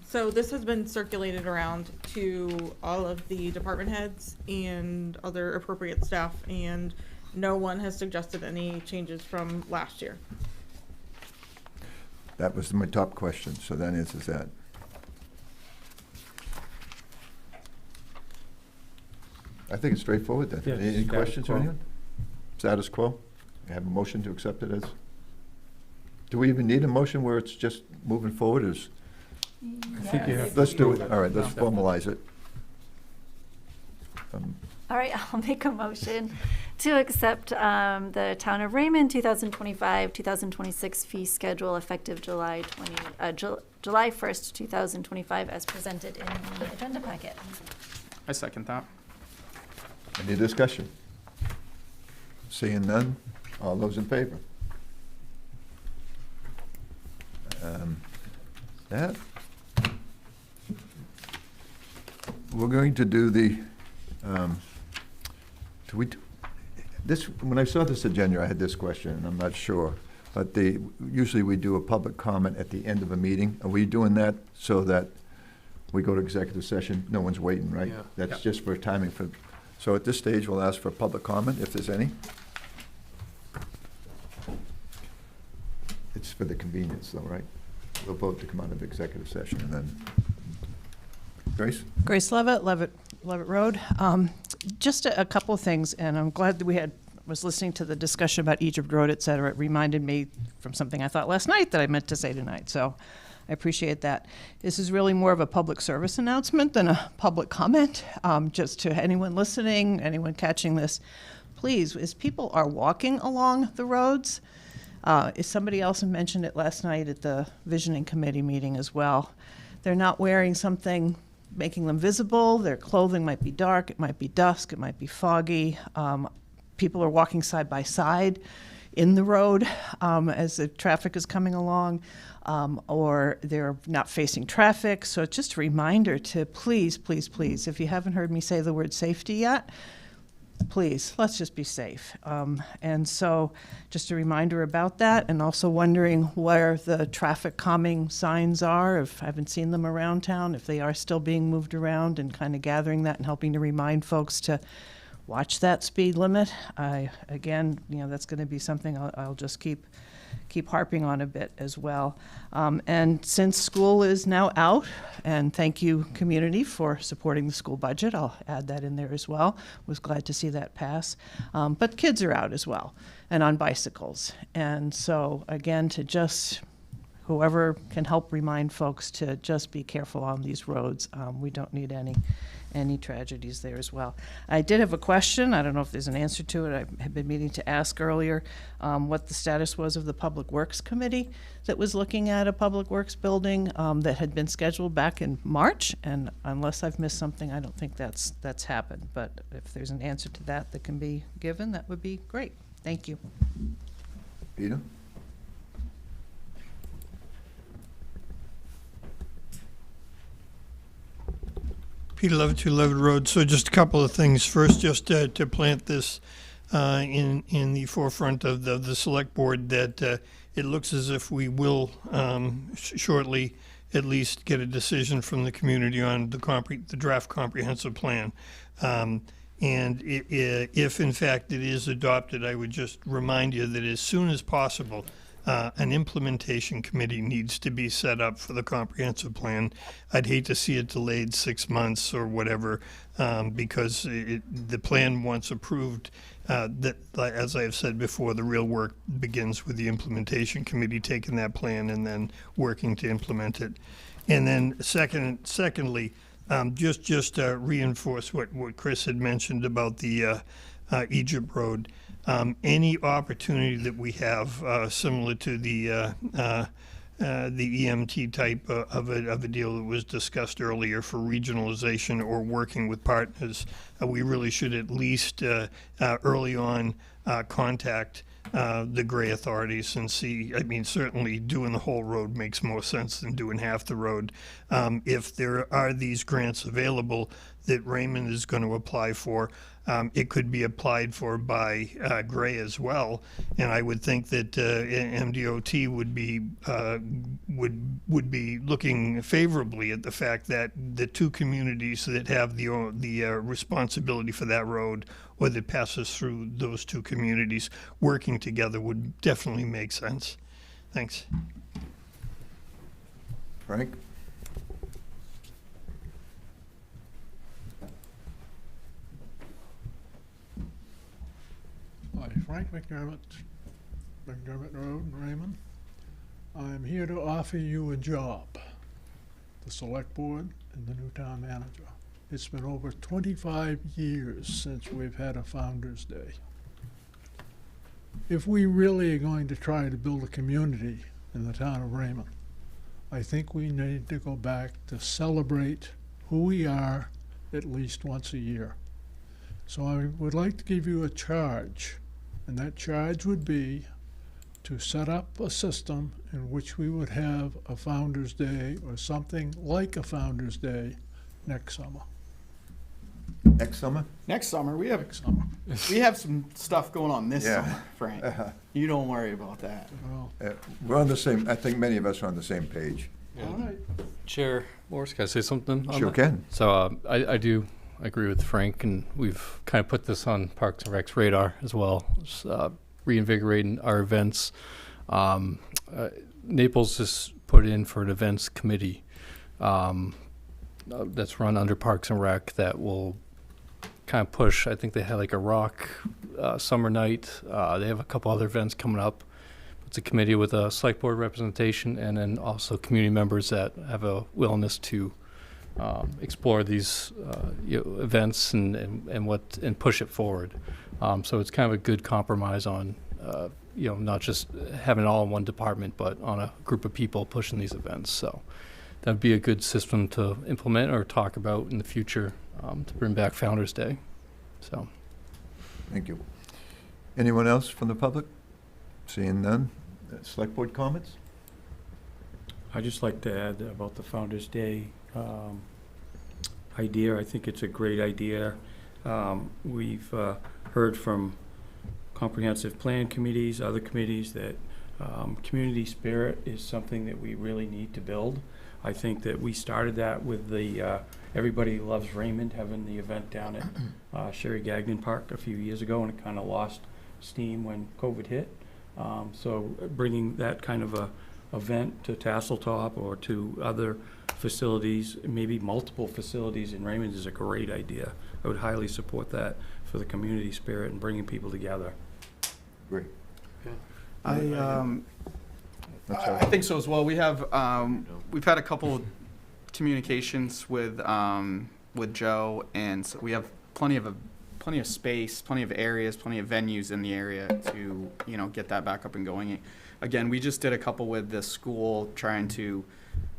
So this has been circulated around to all of the department heads and other appropriate staff, and no one has suggested any changes from last year. That was my top question, so that answers that. I think it's straightforward then. Yes, Any status questions or quo. anyone? Status quo? I have a motion to accept it as? Do we even need a motion where it's just moving forward? I think you have to Let's do it. approve it. All right, let's Yeah. formalize it. All right, I'll make a motion to accept the Town of Raymond 2025, 2026 fee schedule effective July 1st, 2025, as presented in the agenda packet. I second that. Any discussion? Seeing none, all those in favor? That. We're going to do the, when I saw this agenda, I had this question, and I'm not sure. But usually we do a public comment at the end of a meeting. Are we doing that so that we go to executive session? No one's waiting, right? Yeah. That's just for timing for, so at this stage, we'll ask for public comment, if there's any. It's for the convenience though, right? We'll vote to come out of executive session and then. Grace? Grace Levitt, Levitt Road. Just a couple of things, and I'm glad that was listening to the discussion about Egypt Road, et cetera. It reminded me from something I thought last night that I meant to say tonight, so I appreciate that. This is really more of a public service announcement than a public comment. Just to anyone listening, anyone catching this, please, as people are walking along the roads, if somebody else mentioned it last night at the visioning committee meeting as well, they're not wearing something making them visible. Their clothing might be dark, it might be dusk, it might be foggy. People are walking side by side in the road as the traffic is coming along, or they're not facing traffic. So it's just a reminder to please, please, please, if you haven't heard me say the word safety yet, please, let's just be safe. And so just a reminder about that, and also wondering where the traffic calming signs are, if I haven't seen them around town, if they are still being moved around, and kind of gathering that and helping to remind folks to watch that speed limit. Again, that's going to be something I'll just keep harping on a bit as well. And since school is now out, and thank you, community, for supporting the school budget, I'll add that in there as well. Was glad to see that pass. But kids are out as well, and on bicycles. And so, again, whoever can help remind folks to just be careful on these roads. We don't need any tragedies there as well. I did have a question. I don't know if there's an answer to it. I had been meaning to ask earlier what the status was of the Public Works Committee that was looking at a Public Works building that had been scheduled back in March. And unless I've missed something, I don't think that's happened. But if there's an answer to that can be given, that would be great. Thank you. Peter? Peter Levitt, 2 Levitt Road. So just a couple of things. First, just to plant this in the forefront of the select board that it looks as if we will shortly at least get a decision from the community on the draft comprehensive plan. And if in fact it is adopted, I would just remind you that as soon as possible, an implementation committee needs to be set up for the comprehensive plan. I'd hate to see it delayed 6 months or whatever, because the plan, once approved, as I have said before, the real work begins with the implementation committee taking that plan and then working to implement it. And then secondly, just reinforce what Chris had mentioned about the Egypt Road. Any opportunity that we have, similar to the EMT type of a deal that was discussed earlier for regionalization or working with partners, we really should at least early on contact the Gray authorities and see. I mean, certainly doing the whole road makes more sense than doing half the road. If there are these grants available that Raymond is going to apply for, it could be applied for by Gray as well, and I would think that MDOT would be looking favorably at the fact that the two communities that have the responsibility for that road, or that passes through those two communities, working together would definitely make sense. Thanks. Frank? Hi, Frank McDermott, McDermott Road, Raymond. I'm here to offer you a job, the select board and the new town manager. It's been over 25 years since we've had a Founder's Day. If we really are going to try to build a community in the town of Raymond, I think we need to go back to celebrate who we are at least once a year. So I would like to give you a charge, and that charge would be to set up a system in which we would have a Founder's Day or something like a Founder's Day next summer. Next summer? Next summer, we have Next summer. some stuff going on this Yeah. summer, Frank. You don't worry about that. Well, We're on the same, I think many of us are on the same page. all right. Chair Morris, can I say something on Sure that? can. So I do agree with Frank, and we've kind of put this on Parks and Rec's radar as well, just, reinvigorating our events. Naples just put in for an events committee that's run under Parks and Rec that will kind of push. I think they had like a rock summer night. They have a couple other events coming up. It's a committee with a select board representation, and then also community members that have a willingness to explore these events and push it forward. So it's kind of a good compromise on not just having it all in one department, but on a group of people pushing these events. So that'd be a good system to implement or talk about in the future to bring back Founder's Day. So, Thank you. Anyone else from the public? Seeing none. Select board comments? I'd just like to add about the Founder's Day idea. I think it's a great idea. We've heard from comprehensive plan committees, other committees, that community spirit is something that we really need to build. I think that we started that with the Everybody Loves Raymond, having the event down at Sherry Gagnon Park a few years ago, and it kind of lost steam when COVID hit. So bringing that kind of a event to Tasseltop or to other facilities, maybe multiple facilities in Raymond, is a great idea. I would highly support that for the community spirit and bringing people together. Great. I think so as well. We have we've had a couple communications with Joe, and so we have plenty of space, plenty of areas, plenty of venues in the area to get that back up and going. Again, we just did a couple with the school, trying to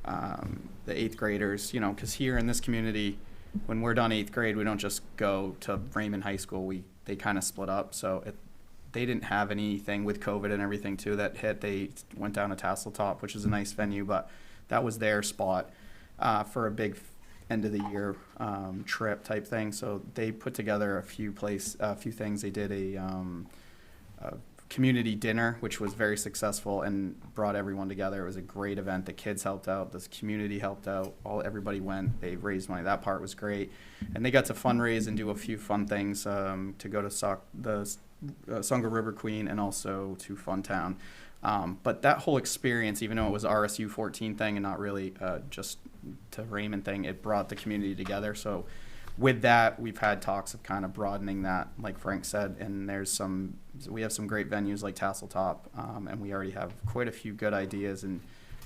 the 8th graders, because here in this community, when we're done 8th grade, we don't just go to Raymond High School. They kind of split up, so they didn't have anything with COVID and everything too that hit. They went down to Tasseltop, which is a nice venue, but that was their spot for a big end of the year trip type thing. So they put together a few things. They did a community dinner, which was very successful and brought everyone together. It was a great event. The kids helped out. The community helped out. Everybody went. They raised money. That part was great. And they got to fundraise and do a few fun things to go to the Songa River Queen and also to Funtown. But that whole experience, even though it was RSU 14 thing and not really just to Raymond thing, it brought the community together. So with that, we've had talks of kind of broadening that, like Frank said, and we have some great venues like Tasseltop, and we already have quite a few good ideas and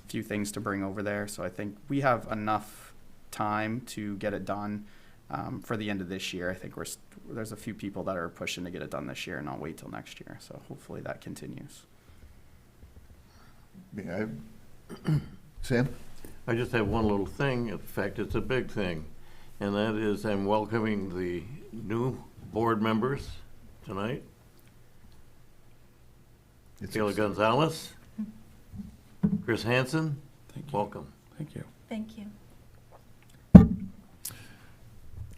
a few things to bring over there. So I think we have enough time to get it done for the end of this year. I think there's a few people that are pushing to get it done this year and not wait till next year. So hopefully that continues. Yeah, Sam? I just have one little thing. In fact, it's a big thing. And that is I'm welcoming the new board members tonight. Taylor Gonzalez, Chris Hansen, welcome. Thank you. Thank you.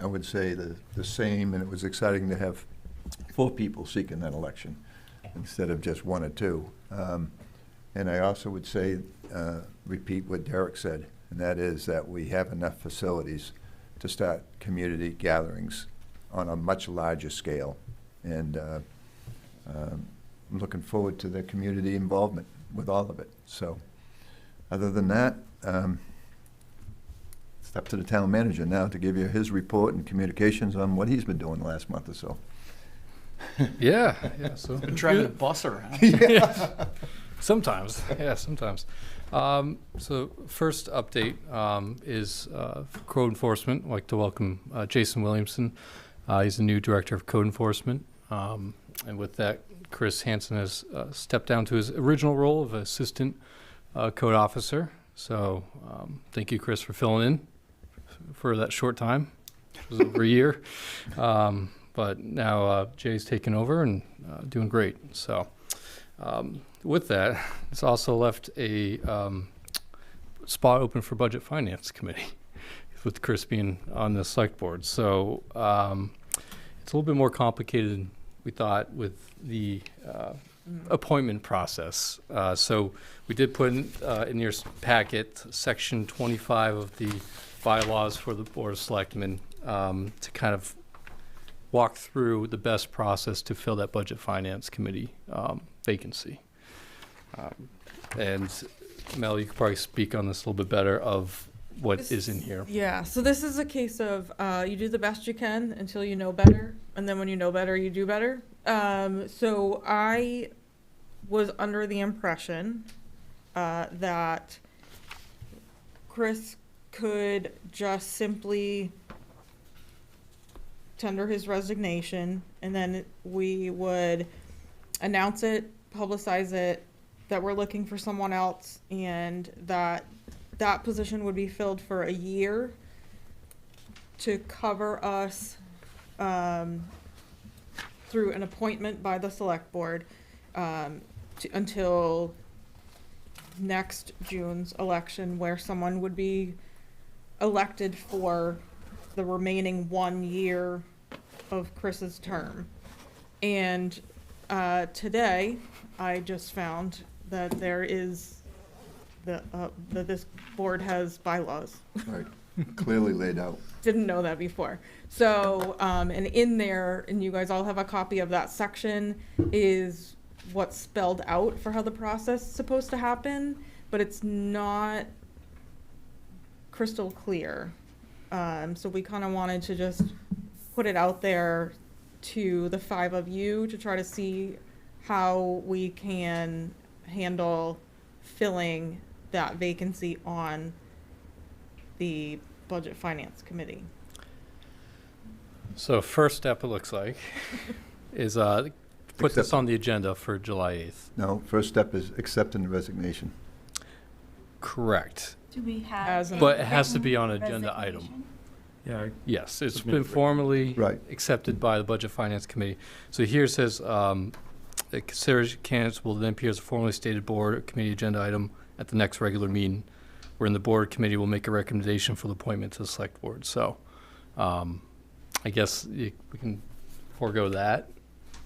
I would say the same, and it was exciting to have 4 people seeking that election instead of just 1 or 2. And I also would say, repeat what Derek said, and that is that we have enough facilities to start community gatherings on a much larger scale. And I'm looking forward to the community involvement with all of it. So other than that, it's up to the town manager now to give you his report and communications on what he's been doing the last month or so. Yeah. So Been driving a bus around. sometimes, sometimes. So first update is code enforcement. I'd like to welcome Jason Williamson. He's the new director of code enforcement. And with that, Chris Hansen has stepped down to his original role of assistant code officer. So thank you, Chris, for filling in for that short time. It was over a year. But now Jay's taken over and doing great. So with that, it's also left a spot open for Budget Finance Committee with Chris being on the select board. So it's a little bit more complicated than we thought with the appointment process. So we did put in your packet section 25 of the bylaws for the Board of Selectmen to kind of walk through the best process to fill that Budget Finance Committee vacancy. And Mel, you could probably speak on this a little bit better of what is in here. Yeah, so this is a case of you do the best you can until you know better, and then when you know better, you do better. So I was under the impression that Chris could just simply tender his resignation, and then we would announce it, publicize it, that we're looking for someone else, and that position would be filled for a year to cover us through an appointment by the select board until next June's election, where someone would be elected for the remaining 1 year of Chris's term. And today, I just found that there is that this board has bylaws. Right, clearly laid out. Didn't know that before. So, and in there, and you guys all have a copy of that section, is what's spelled out for how the process is supposed to happen, but it's not crystal clear. So we kind of wanted to just put it out there to the 5 of you to try to see how we can handle filling that vacancy on the Budget Finance Committee. So first step, it looks like, is put this on the agenda for July 8th. No, first step is accepting the resignation. Correct. Do we have? But it has to be on an agenda item. Yeah. Yes, it's been formally Right. accepted by the Budget Finance Committee. So here it says, consider candidates will then appear as a formally stated board or committee agenda item at the next regular meeting wherein the board committee will make a recommendation for the appointment to the select board. So I guess we can forego that,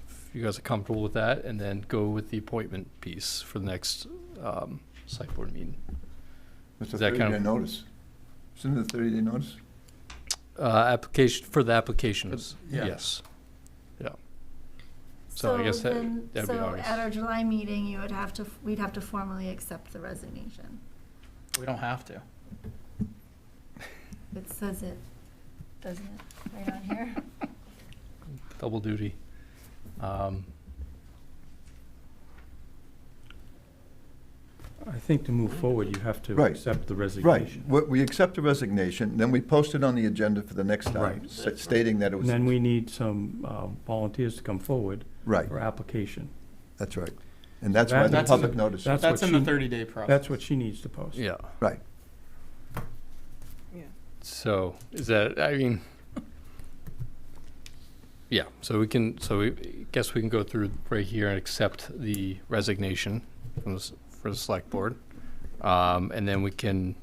if you guys are comfortable with that, and then go with the appointment piece for the next select board meeting. It's a Is that kind 30-day of- notice. Isn't it a 30-day notice? Application, for the applications, Yeah. yes. Yeah. So I guess that'd be So August. at our July meeting, we'd have to formally accept the resignation. We don't have to. It says it, doesn't it, right on here? Double duty. I think to move forward, you have to Right. accept the Right. resignation. We accept the resignation, then we post it on the agenda for the next time, Right. stating that it And was. then we need some volunteers to come forward Right, for application. that's right. And that's why the That's in public the- notice. That's That's what in the she- 30-day process. That's what she needs to post. Yeah. Right. Yeah. So is that, I mean, yeah, so we guess we can go through right here and accept the resignation from for the select board. And then we can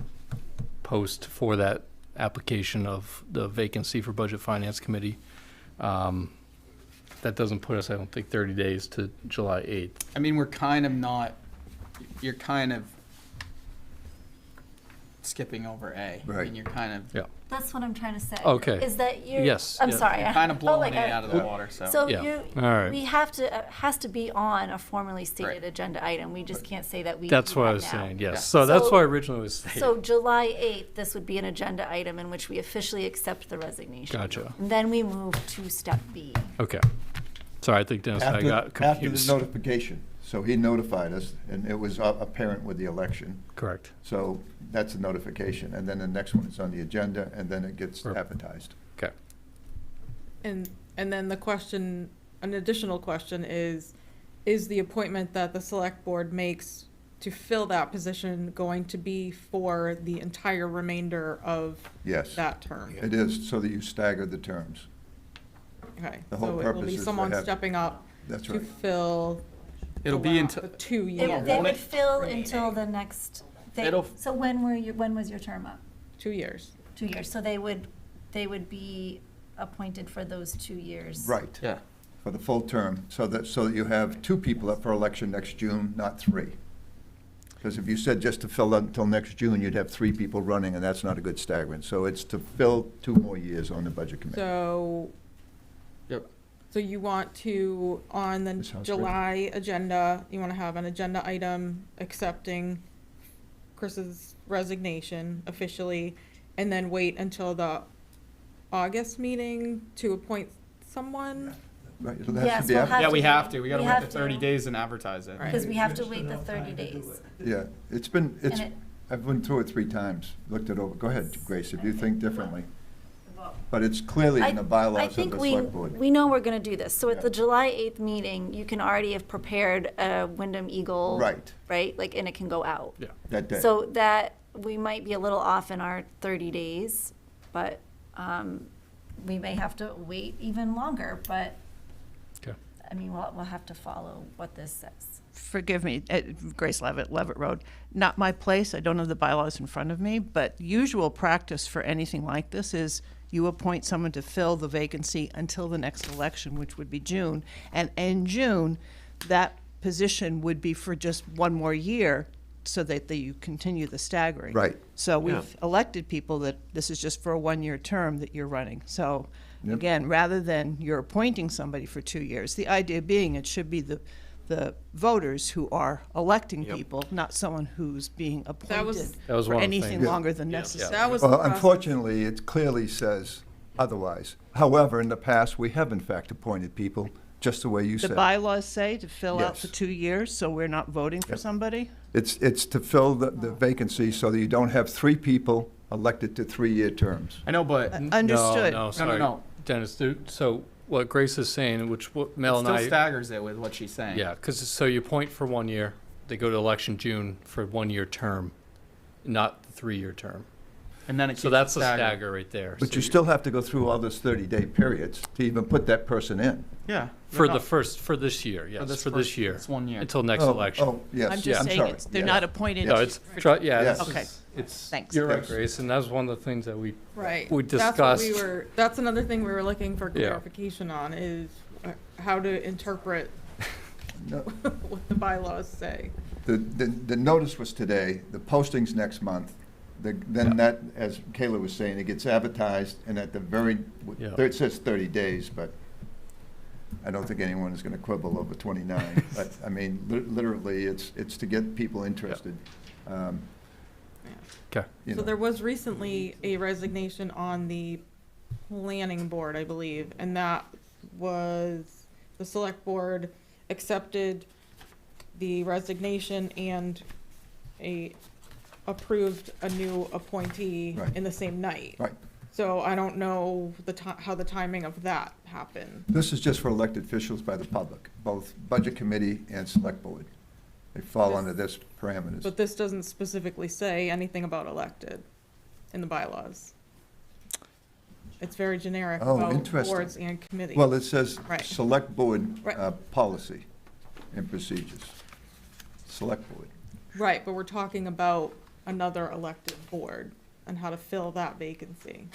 post for that application of the vacancy for Budget Finance Committee. That doesn't put us, I don't think, 30 days to July 8th. I mean, we're kind of not, you're kind of skipping over A. I Right. mean, you're kind of, Yeah. That's what I'm trying to say. Okay. Is that you? Yes, I'm yeah. sorry. you're kind of I felt blowing like A out of the water, so. So Yeah. you, All right. we have to, has to be on a formally stated Right. agenda item. We just can't say that we That's do what I that was now. saying, yes. Yeah. So that's So- what I originally was saying. So July 8th, this would be an agenda item in which we officially accept the resignation. Gotcha. Then we move to step B. Okay. Sorry, I think Dennis and I got After the confused. notification. So he notified us, and it was apparent with the election. Correct. So that's a notification, and then the next one is on the agenda, and then it gets Right. advertised. Okay. And then the question, an additional question is the appointment that the select board makes to fill that position going to be for the entire remainder of Yes, that term? it is, so that you stagger the terms. Okay, The whole so it will purpose be is to someone have- stepping up That's to right. fill It'll be until, the 2 It, years, they won't would it? fill until the next, It'll- so when was your term up? 2 years. 2 years. So they would be appointed for those 2 years. Right, yeah. for the full term, so that you have 2 people up for election next June, not 3. Because if you said just to fill until next June, you'd have 3 people running, and that's not a good staggering. So it's to fill 2 more years on the budget committee. So, Yep. so you want to, on the This house July agenda, you want to have an agenda item accepting Chris's resignation officially, and then wait until the August meeting to appoint someone? Right, it'll have Yes, to be we'll after. have Yeah, to we wait. have to. We gotta We wait have the 30 to. days and advertise it. Right. Because we have to wait the 30 days. Yeah, And it- I've went through it 3 times, looked it over. Go ahead, Grace, if you think differently. But it's clearly in the I bylaws of think the we, select board. we know we're gonna do this. So at the Yeah. July 8th meeting, you can already have prepared a Wyndham Eagle. Right, Right, like, and it can go out. Yeah. that day. So that, we might be a little off in our 30 days, but we may have to wait even longer, but, Okay. I mean, we'll have to follow what this says. Forgive me, Grace Levitt, Levitt Road. Not my place, I don't have the bylaws in front of me, but usual practice for anything like this is you appoint someone to fill the vacancy until the next election, which would be June. And in June, that position would be for just 1 more year so that you continue the staggering. Right. So Yeah. we've elected people that this is just for a 1-year term that you're running. So Yep. again, rather than you're appointing somebody for 2 years, the idea being it should be the voters who are electing Yep. people, not someone who's being appointed That was for one of the anything things. longer than Yeah. necessary. That was the Well, process. unfortunately, it clearly says otherwise. However, in the past, we have in fact appointed people, just the way you The said. bylaws say to fill out Yes. the 2 years, so we're not voting for Yep. somebody? It's to fill the vacancy so that you don't have 3 people elected to 3-year terms. I know, but Understood. No, sorry. no. Dennis, so what Grace is saying, which what Mel it and still I. staggers it with what she's saying. Yeah, because so you appoint for 1 year, they go to election June for a 1-year term, not the 3-year term. And then it So keeps that's it a staggered. stagger right there. But So you still have to go through all this 30-day periods to even put that person in. Yeah. For no, the first, for this year, yes, for this year. It's 1 year. Until next Oh, election. Oh, yes, I'm yeah, just I'm saying, sorry. they're Yeah. not appointed. No, it's, yeah, Yes. this Okay. is- it's, Thanks. you're right, Yes. Grace, and that's one of the things that we, Right. we That's what we discussed. were, that's another thing we were looking for Yeah. clarification on, is how to interpret No, what the bylaws say. the notice was today, the posting's next month. Then that, as Kayla was saying, it gets advertised, and at the very, Yeah. it says 30 days, but I don't think anyone is gonna quibble over 29. But, I mean, literally, it's to get people interested. Um, Okay. you So know. there was recently a resignation on the planning board, I believe, and that was, the select board accepted the resignation and approved a new appointee Right. in the same night. Right. So I don't know how the timing of that happened. This is just for elected officials by the public, both budget committee and select board. They fall under this parameters. But this doesn't specifically say anything about elected in the bylaws. It's very generic Oh, about interesting. boards and committees. Well, it says Right. select board Right. policy and procedures. Select board. Right, but we're talking about another elected board and how to fill that vacancy.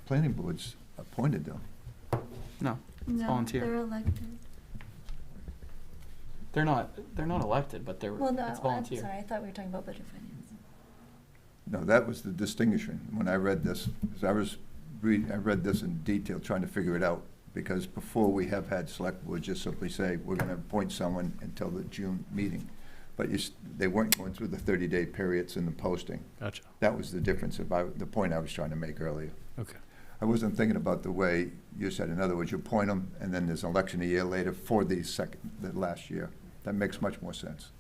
Planning board's appointed though. No, it's volunteer. They're elected. They're not elected, but Well, no, it's I'm volunteer. sorry, I thought we were talking about budget finance. No, that was the distinguishing when I read this, because I read this in detail, trying to figure it out. Because before, we have had select board just simply say, we're gonna appoint someone until the June meeting. But they weren't going through the 30-day periods in the posting. Gotcha. That was the difference, the point I was trying to make earlier. Okay. I wasn't thinking about the way you said. In other words, you appoint them, and then there's an election a year later for the last year. That makes much more sense.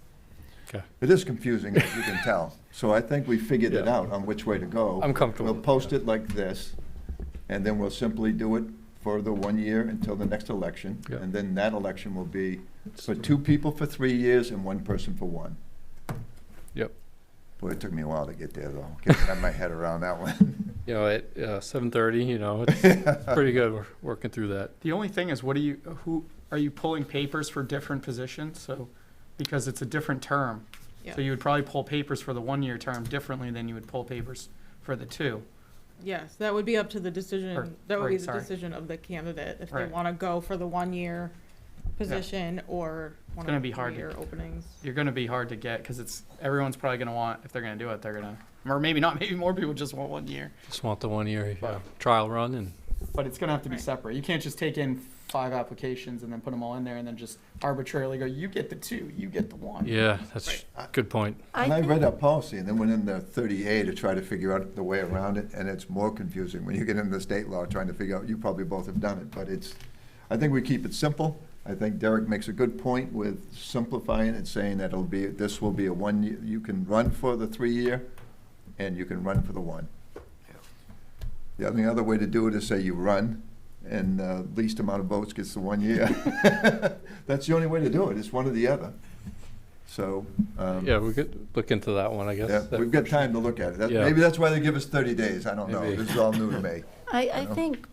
Okay. It is confusing, as you can tell. So I think we figured it Yeah. out on which way to go. I'm comfortable We'll with post that. it like this, and then we'll simply do it for the 1 year until the next election. Yeah. And then that election will be for 2 people for 3 years and 1 person for 1. Yep. Boy, it took me a while to get there, though. Can't wrap my head around that one. You know, at 7:30, you know, it's pretty good. We're working through that. The only thing is, who are you pulling papers for different positions? So, because it's a different term. Yeah. So you would probably pull papers for the 1-year term differently than you would pull papers for the 2. Yes, that would be up to the decision, that would be right, the sorry. decision of the candidate, if they Right. wanna go for the 1-year position or one gonna of be the hard to- 3-year openings. You're going to be hard to get because everyone's probably going to want, if they're going to do it, they're going to, or maybe not, maybe more people just want 1 year. Just want the 1 year trial run and But it's going to have to be Right. separate. You can't just take in 5 applications and then put them all in there and then just arbitrarily go, you get the 2, you get the 1. yeah, that's a good point. And I think- read our policy and then went in the 30A to try to figure out the way around it, and it's more confusing when you get into the state law trying to figure out, you probably both have done it, but I think we keep it simple. I think Derek makes a good point with simplifying it, saying that this will be a 1 year, you can run for the 3-year, and you can run for the 1. The only other way to do it is say you run, and least amount of votes gets the 1 year. That's the only way to do it, it's one or the other. So, Yeah, we could look into that one, I guess. yeah, we've got time to look at it. Yeah. Maybe that's why they give us 30 days, I don't know. Maybe. This is all new to me. I know? think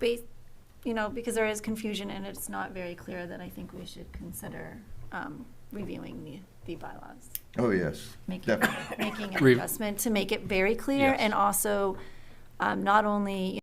because there is confusion and it's not very clear, that I think we should consider reviewing the bylaws. Oh, yes, Making definitely. making an Re- adjustment to make it very clear, Yes. and also not only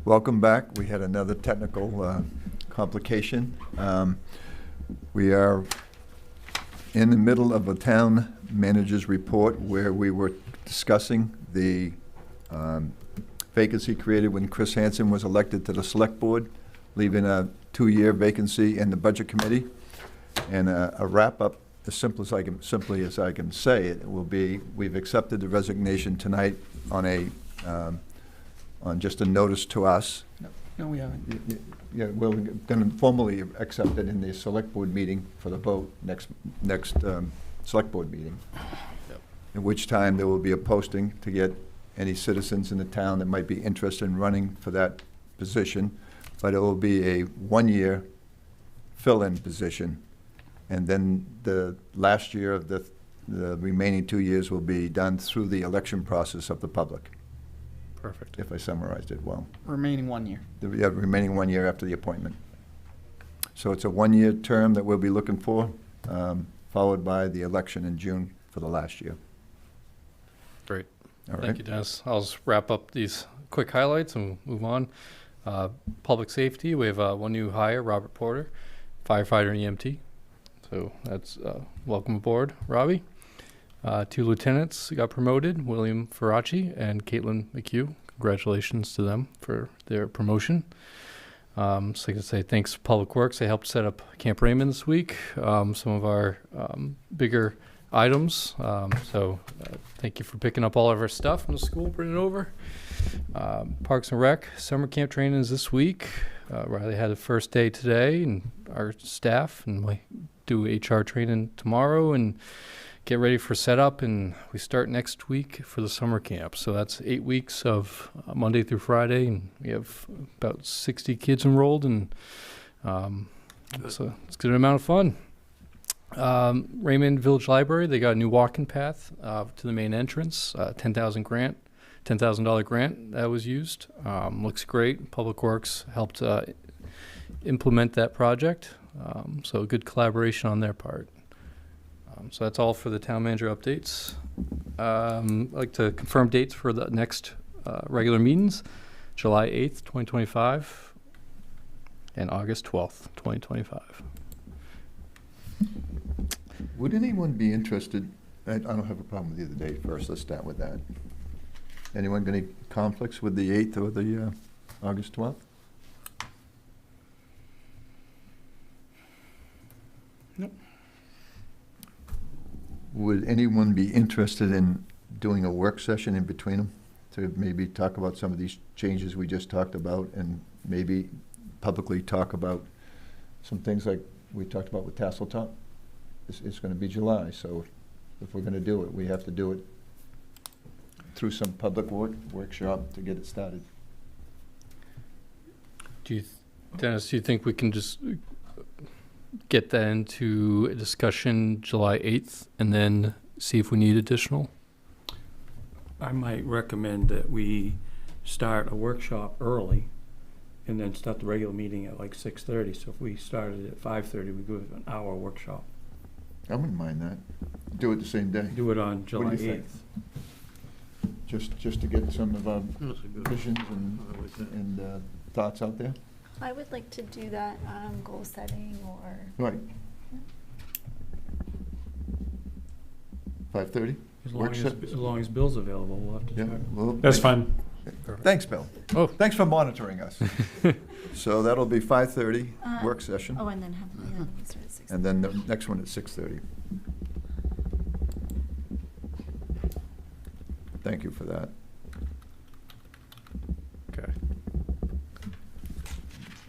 Welcome back. We had another technical complication. We are in the middle of a town manager's report where we were discussing the vacancy created when Chris Hansen was elected to the select board, leaving a 2-year vacancy in the budget committee. And a wrap-up, as simply as I can say it, will be, we've accepted the resignation tonight on on just a notice to us. No, we haven't. Yeah, we're going to formally accept it in the select board meeting for the vote next select board meeting. Yep. At which time there will be a posting to get any citizens in the town that might be interested in running for that position. But it will be a 1-year fill-in position. And then the last year of the remaining 2 years will be done through the election process of the public. Perfect. If I summarized it well. Remaining 1 year. The remaining 1 year after the appointment. So it's a 1-year term that we'll be looking for, followed by the election in June for the last year. Great. All right. Thank you, Dennis. I'll just wrap up these quick highlights and move on. Public safety, we have one new hire, Robert Porter, firefighter and EMT. So that's welcome aboard, Robbie. 2 lieutenants got promoted, William Ferracci and Caitlin McHugh. Congratulations to them for their promotion. So I can say thanks to Public Works. They helped set up Camp Raymond this week, some of our bigger items. So thank you for picking up all of our stuff from the school, bringing it over. Parks and Rec, summer camp training is this week. Riley had the first day today, and our staff, and we do HR training tomorrow, and get ready for setup, and we start next week for the summer camp. So that's 8 weeks of Monday through Friday, and we have about 60 kids enrolled, and it's a good amount of fun. Raymond Village Library, they got a new walking path to the main entrance, $10,000 grant that was used. Looks great. Public Works helped implement that project, so good collaboration on their part. So that's all for the town manager updates. I'd like to confirm dates for the next regular meetings, July 8th, 2025, and August 12th, 2025. Would anyone be interested, I don't have a problem with either date first, let's start with that. Anyone got any conflicts with the 8th or the August 12th? Nope. Would anyone be interested in doing a work session in between them to maybe talk about some of these changes we just talked about, and maybe publicly talk about some things like we talked about with Tasseltop? It's going to be July, so if we're going to do it, we have to do it through some public workshop to get it started. Dennis, do you think we can just get that into a discussion July 8th and then see if we need additional? I might recommend that we start a workshop early and then start the regular meeting at like 6:30. So if we started at 5:30, we go with an hour workshop. I wouldn't mind that. Do it the same day. Do it on July What do you 8th. think? Just to get some of our That's a good visions one. and thoughts out there? I would like to do that goal setting or. Right. 5:30? As long as Bill's available, we'll have to Yeah. try. Well, That's thanks- fine. Thanks, Bill. Oh. Thanks for monitoring us. So that'll be 5:30, work session, Oh, and then have the other one start at 6. and then the next one at 6:30. Thank you for that. Okay.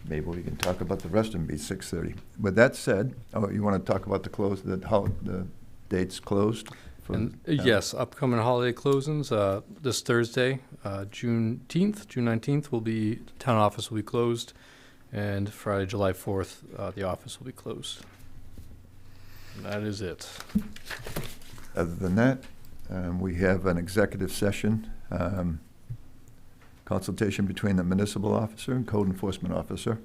Maybe we can talk about the rest of them, be 6:30. With that said, you want to talk about the dates closed? for And the town? yes, upcoming holiday closings, this Thursday, June 19th will be, the town office will be closed, and Friday, July 4th, the office will be closed. And that is it. Other than that, we have an executive session, consultation between the municipal officer and code enforcement officer,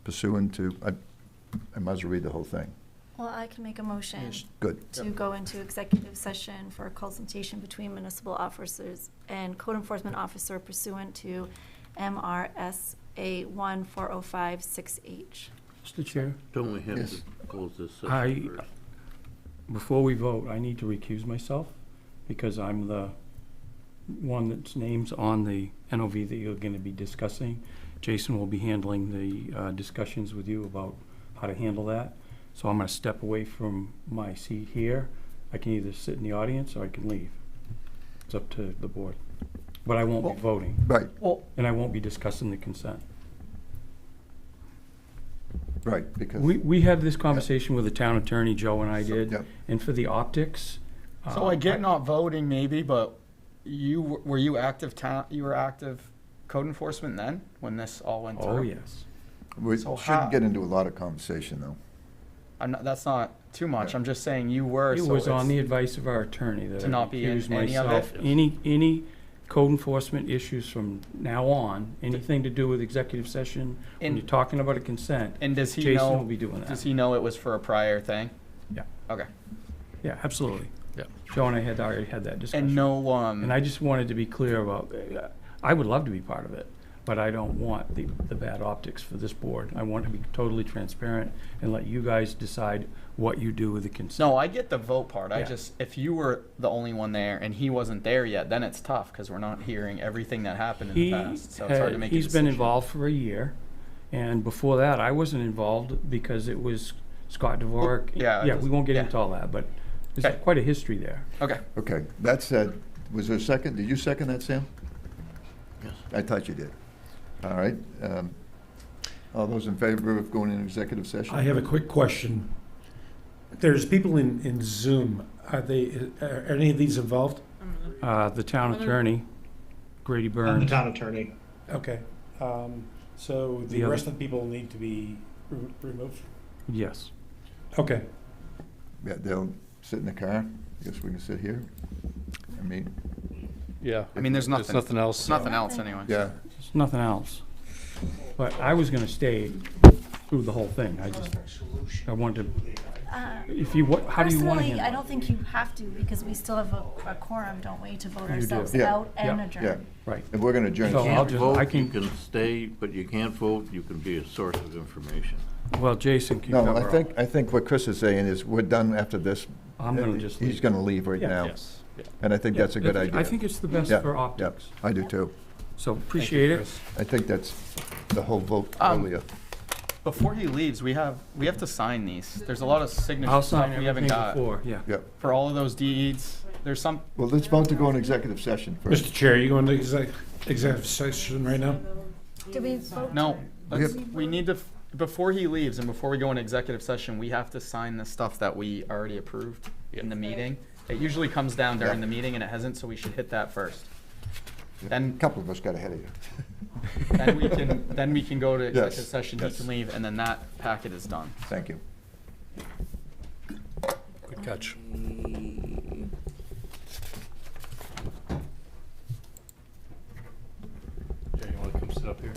pursuant to, I might as well read the whole thing. Well, I can make a motion Good. to go into executive session for a consultation between municipal officers and code enforcement officer pursuant to MRSA 14056H. Mr. Chair, Don't we have Yes. to close this I- session first? before we vote, I need to recuse myself because I'm the one that's names on the NOV that you're going to be discussing. Jason will be handling the discussions with you about how to handle that. So I'm going to step away from my seat here. I can either sit in the audience or I can leave. It's up to the board. But I won't be voting, Right, and I won't be discussing the consent. right, because. We had this conversation with the town attorney, Joe and I did, Yep. and for the optics. So I get not voting maybe, but were you active you were active code enforcement then, when this all went through? Oh, yes. We So shouldn't how- get into a lot of conversation, though. That's not too much, Yeah. I'm just saying you were, It so was on it's- the advice of our attorney that To I not be in recused any of myself. it? Any code enforcement issues from now on, anything to do with executive session, when And- you're talking about a consent, And does he Jason know, will be doing does that. he know it was for a prior thing? Yeah. Okay. Yeah, absolutely. Yeah. Joe and I had already had that discussion. And no, And I just wanted to be clear about, I would love to be part of it, but I don't want the bad optics for this board. I want to be totally transparent and let you guys decide what you do with the consent. no, I get the vote part. I Yeah. just, if you were the only one there and he wasn't there yet, then it's tough, because we're not hearing everything that happened in the past, so it's hard to make a He's been decision. involved for a year, and before that, I wasn't involved because it was Scott Dvorak. yeah, it Yeah, does- we won't get yeah. into all that, but there's Okay. quite a history there. Okay. Okay, that said, was there a second? Did you second that, Sam? Yes. I thought you did. All right. All those in favor of going into executive session? I have a quick question. There's people in Zoom. Are any of these involved? The town attorney, Grady Burns. attorney. Okay. So The other- rest of the people need to be removed? Yes. Okay. Yeah, they'll sit in the car. I guess we can sit here. I mean, Yeah. I mean, there's nothing else. There's nothing else anyway. yeah, There's nothing else. But I was gonna stay through the whole thing. I wanted to, if you, how do you wanna Personally, handle I it? don't think you have to, because we still have a quorum, don't we, to vote You do. ourselves Yeah. out and Yeah. adjourn? yeah. Right. And we're going to adjourn. So You I'll can't just- vote, I you can- can stay, but you can't vote, you can be a source of information. Well, Jason can No, cover all. I think what Chris is saying is we're done after this. I'm gonna just He's leave. going to leave right Yeah. now. Yes. Yeah. And I think that's a good idea. I think it's the best Yeah, for yeah, optics. I do too. So appreciate it. I think that's the whole vote Um, earlier. Before he leaves, we have to sign these. There's a lot of I'll signatures sign we haven't everything got before, yeah. Yep. for all of those deeds. There's some, Well, let's vote to go in executive session first. Mr. Chair, you going to executive session right now? Do we vote? no, we need to, before he leaves and before we go into executive session, we have to sign the stuff that we already approved in the meeting. It usually comes down during Yeah. the meeting and it hasn't, so we should hit that first. A Then, couple of us got ahead of you. then we can go to executive Yes, session, he yes. can leave, and then that packet is done. Thank you. Good catch. Jay, you wanna come sit up here?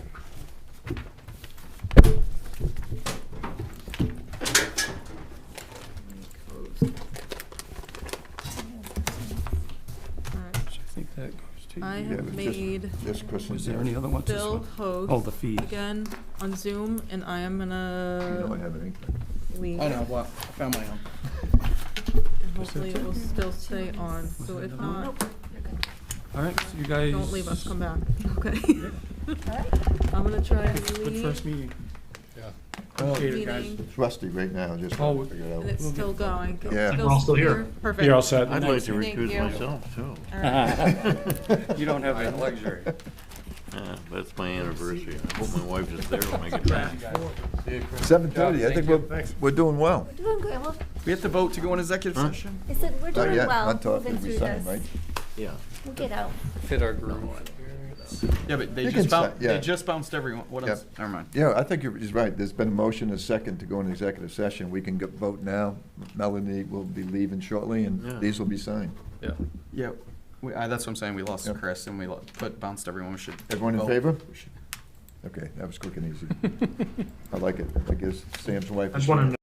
I think that goes to you. I Yeah, have but made Just Chris and Was there Sam. any other ones? This Bill one? Hogue Oh, the fees. again on Zoom, and I am You know I gonna have anything. leave. I know, what, I found my own. And hopefully it will still stay on, so if not, All right, so you guys. don't leave us, come back, okay? Alright. I'm gonna try to Good leave, first meeting. Yeah. Appreciate it, guys. meeting, It's rusty right now, just Oh, to figure it and out. it's still going. Yeah. Still We're all still here. here? Perfect. You're all set. I'd like to Thank recuse you. myself, too. All right. You don't have that luxury. Yeah, that's my anniversary. I hope my wife is there when I get back. 7:30, I think we're doing well. We're doing good. Well, We have to vote to go in executive session? I said, we're Not doing yet, well, until moving after we through sign, this. right? Yeah. We'll get out. Fit our groove. Yeah, but they You just can bounced, say- yeah. they just bounced everyone, what Yeah. else? Never mind. Yeah, I think he's right. There's been a motion, a second to go into executive session. We can vote now. Melanie will be leaving shortly, Yeah. and these will be signed. Yeah. Yeah, that's what I'm saying, we lost Yep. Chris and we bounced everyone, we should. Everyone in vote. favor? Okay, that was quick and easy. I like it. I guess Sam's wife. I just want to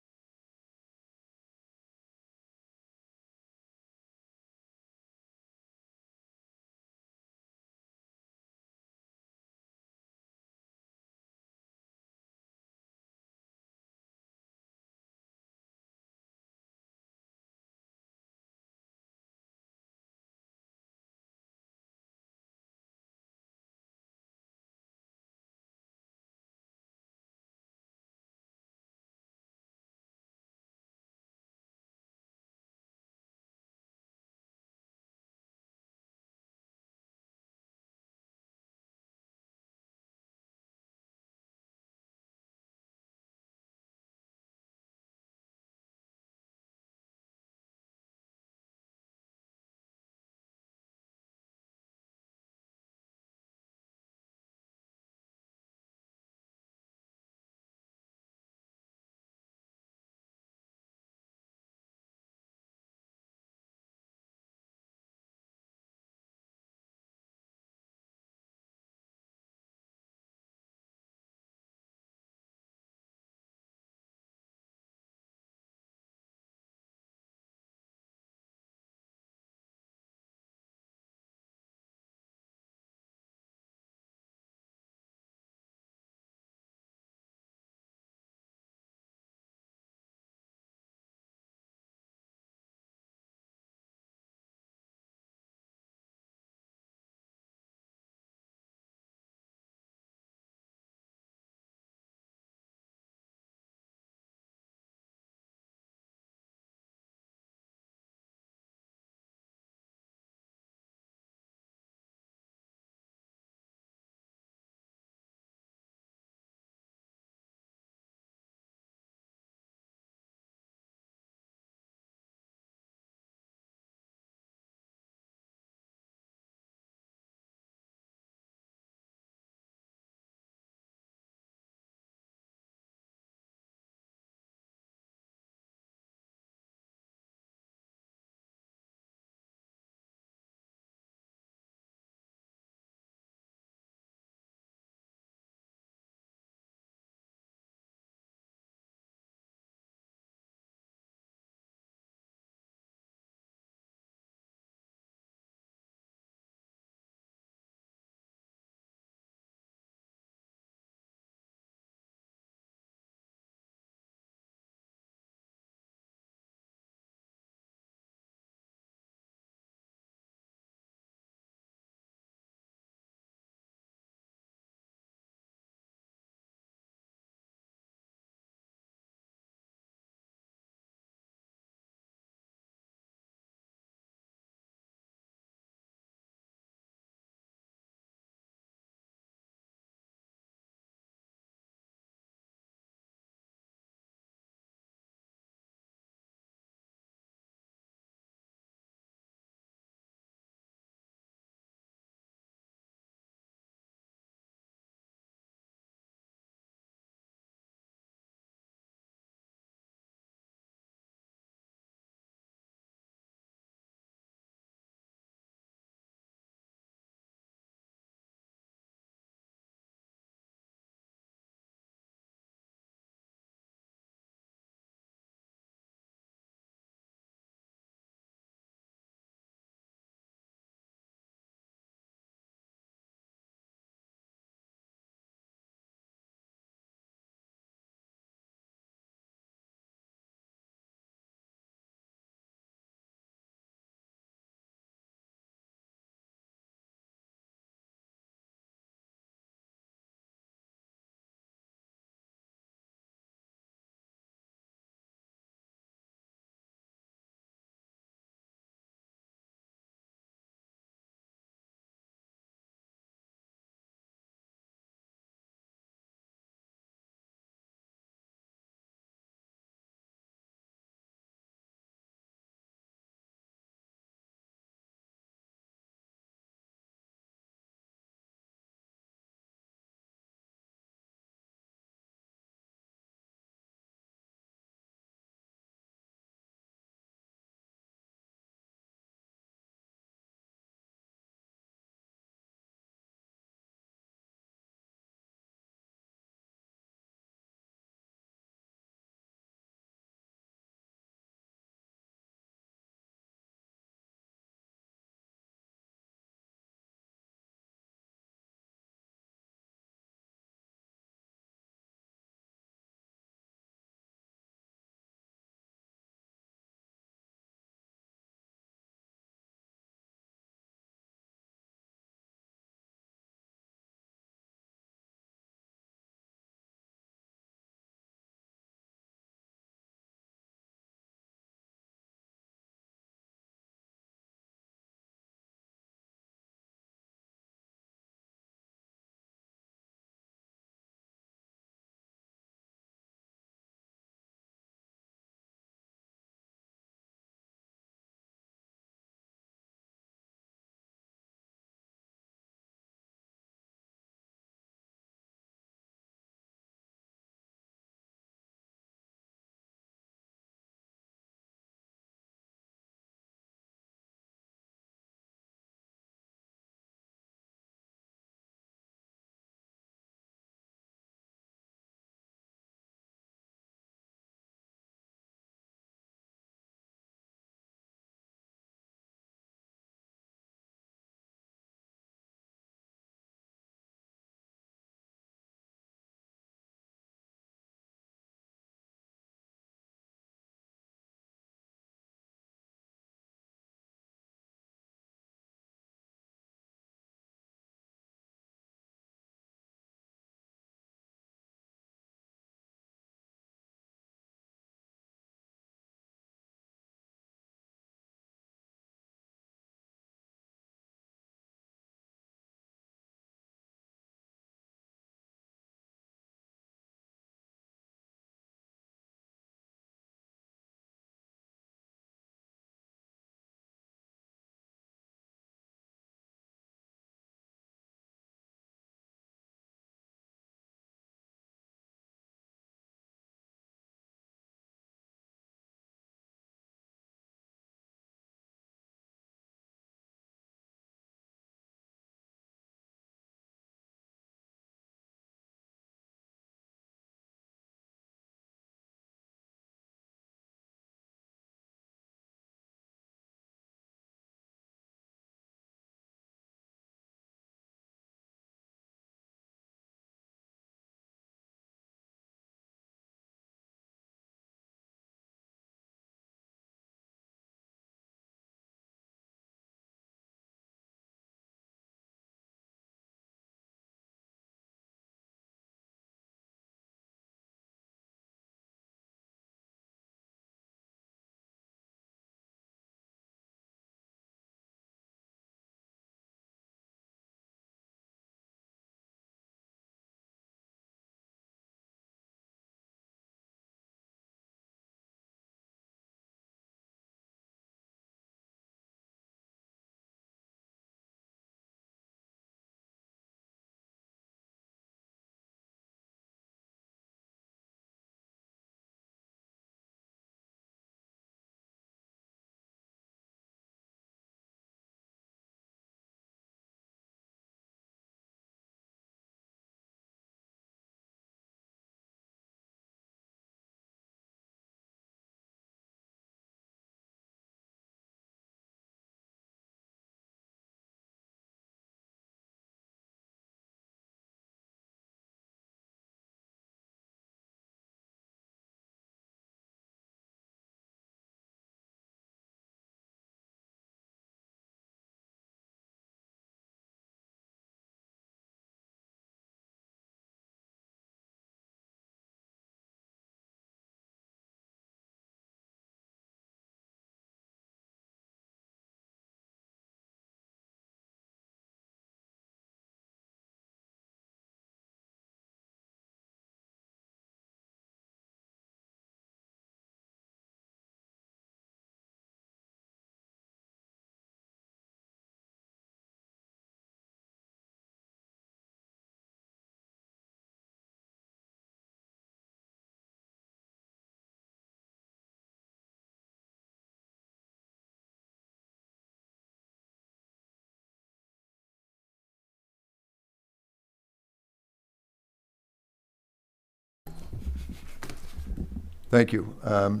Thank you. I'll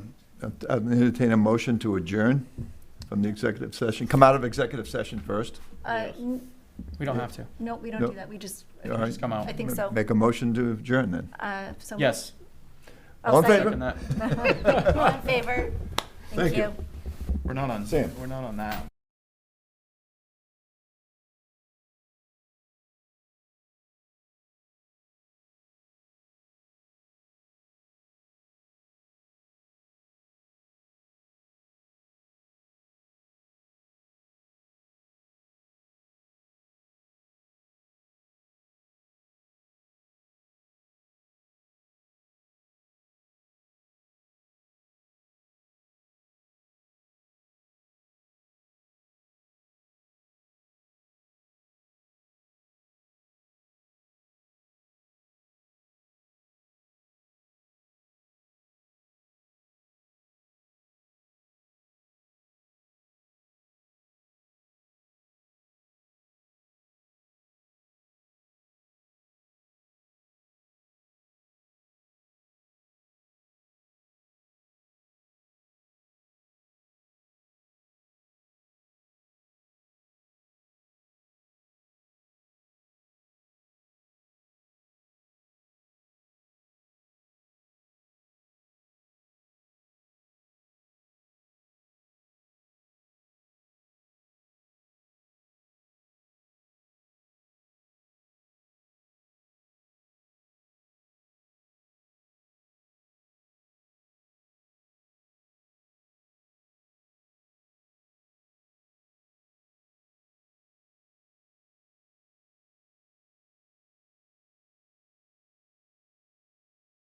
entertain a motion to adjourn from the executive session. Come out of executive session first. We don't have to. No, we don't No. do that. We just, All right. Just come out. I think so. Make a motion to adjourn then. So Yes. I'll All in second. Second that. All in favor? Thank Thank you. you. We're not on. Sam. We're not on that.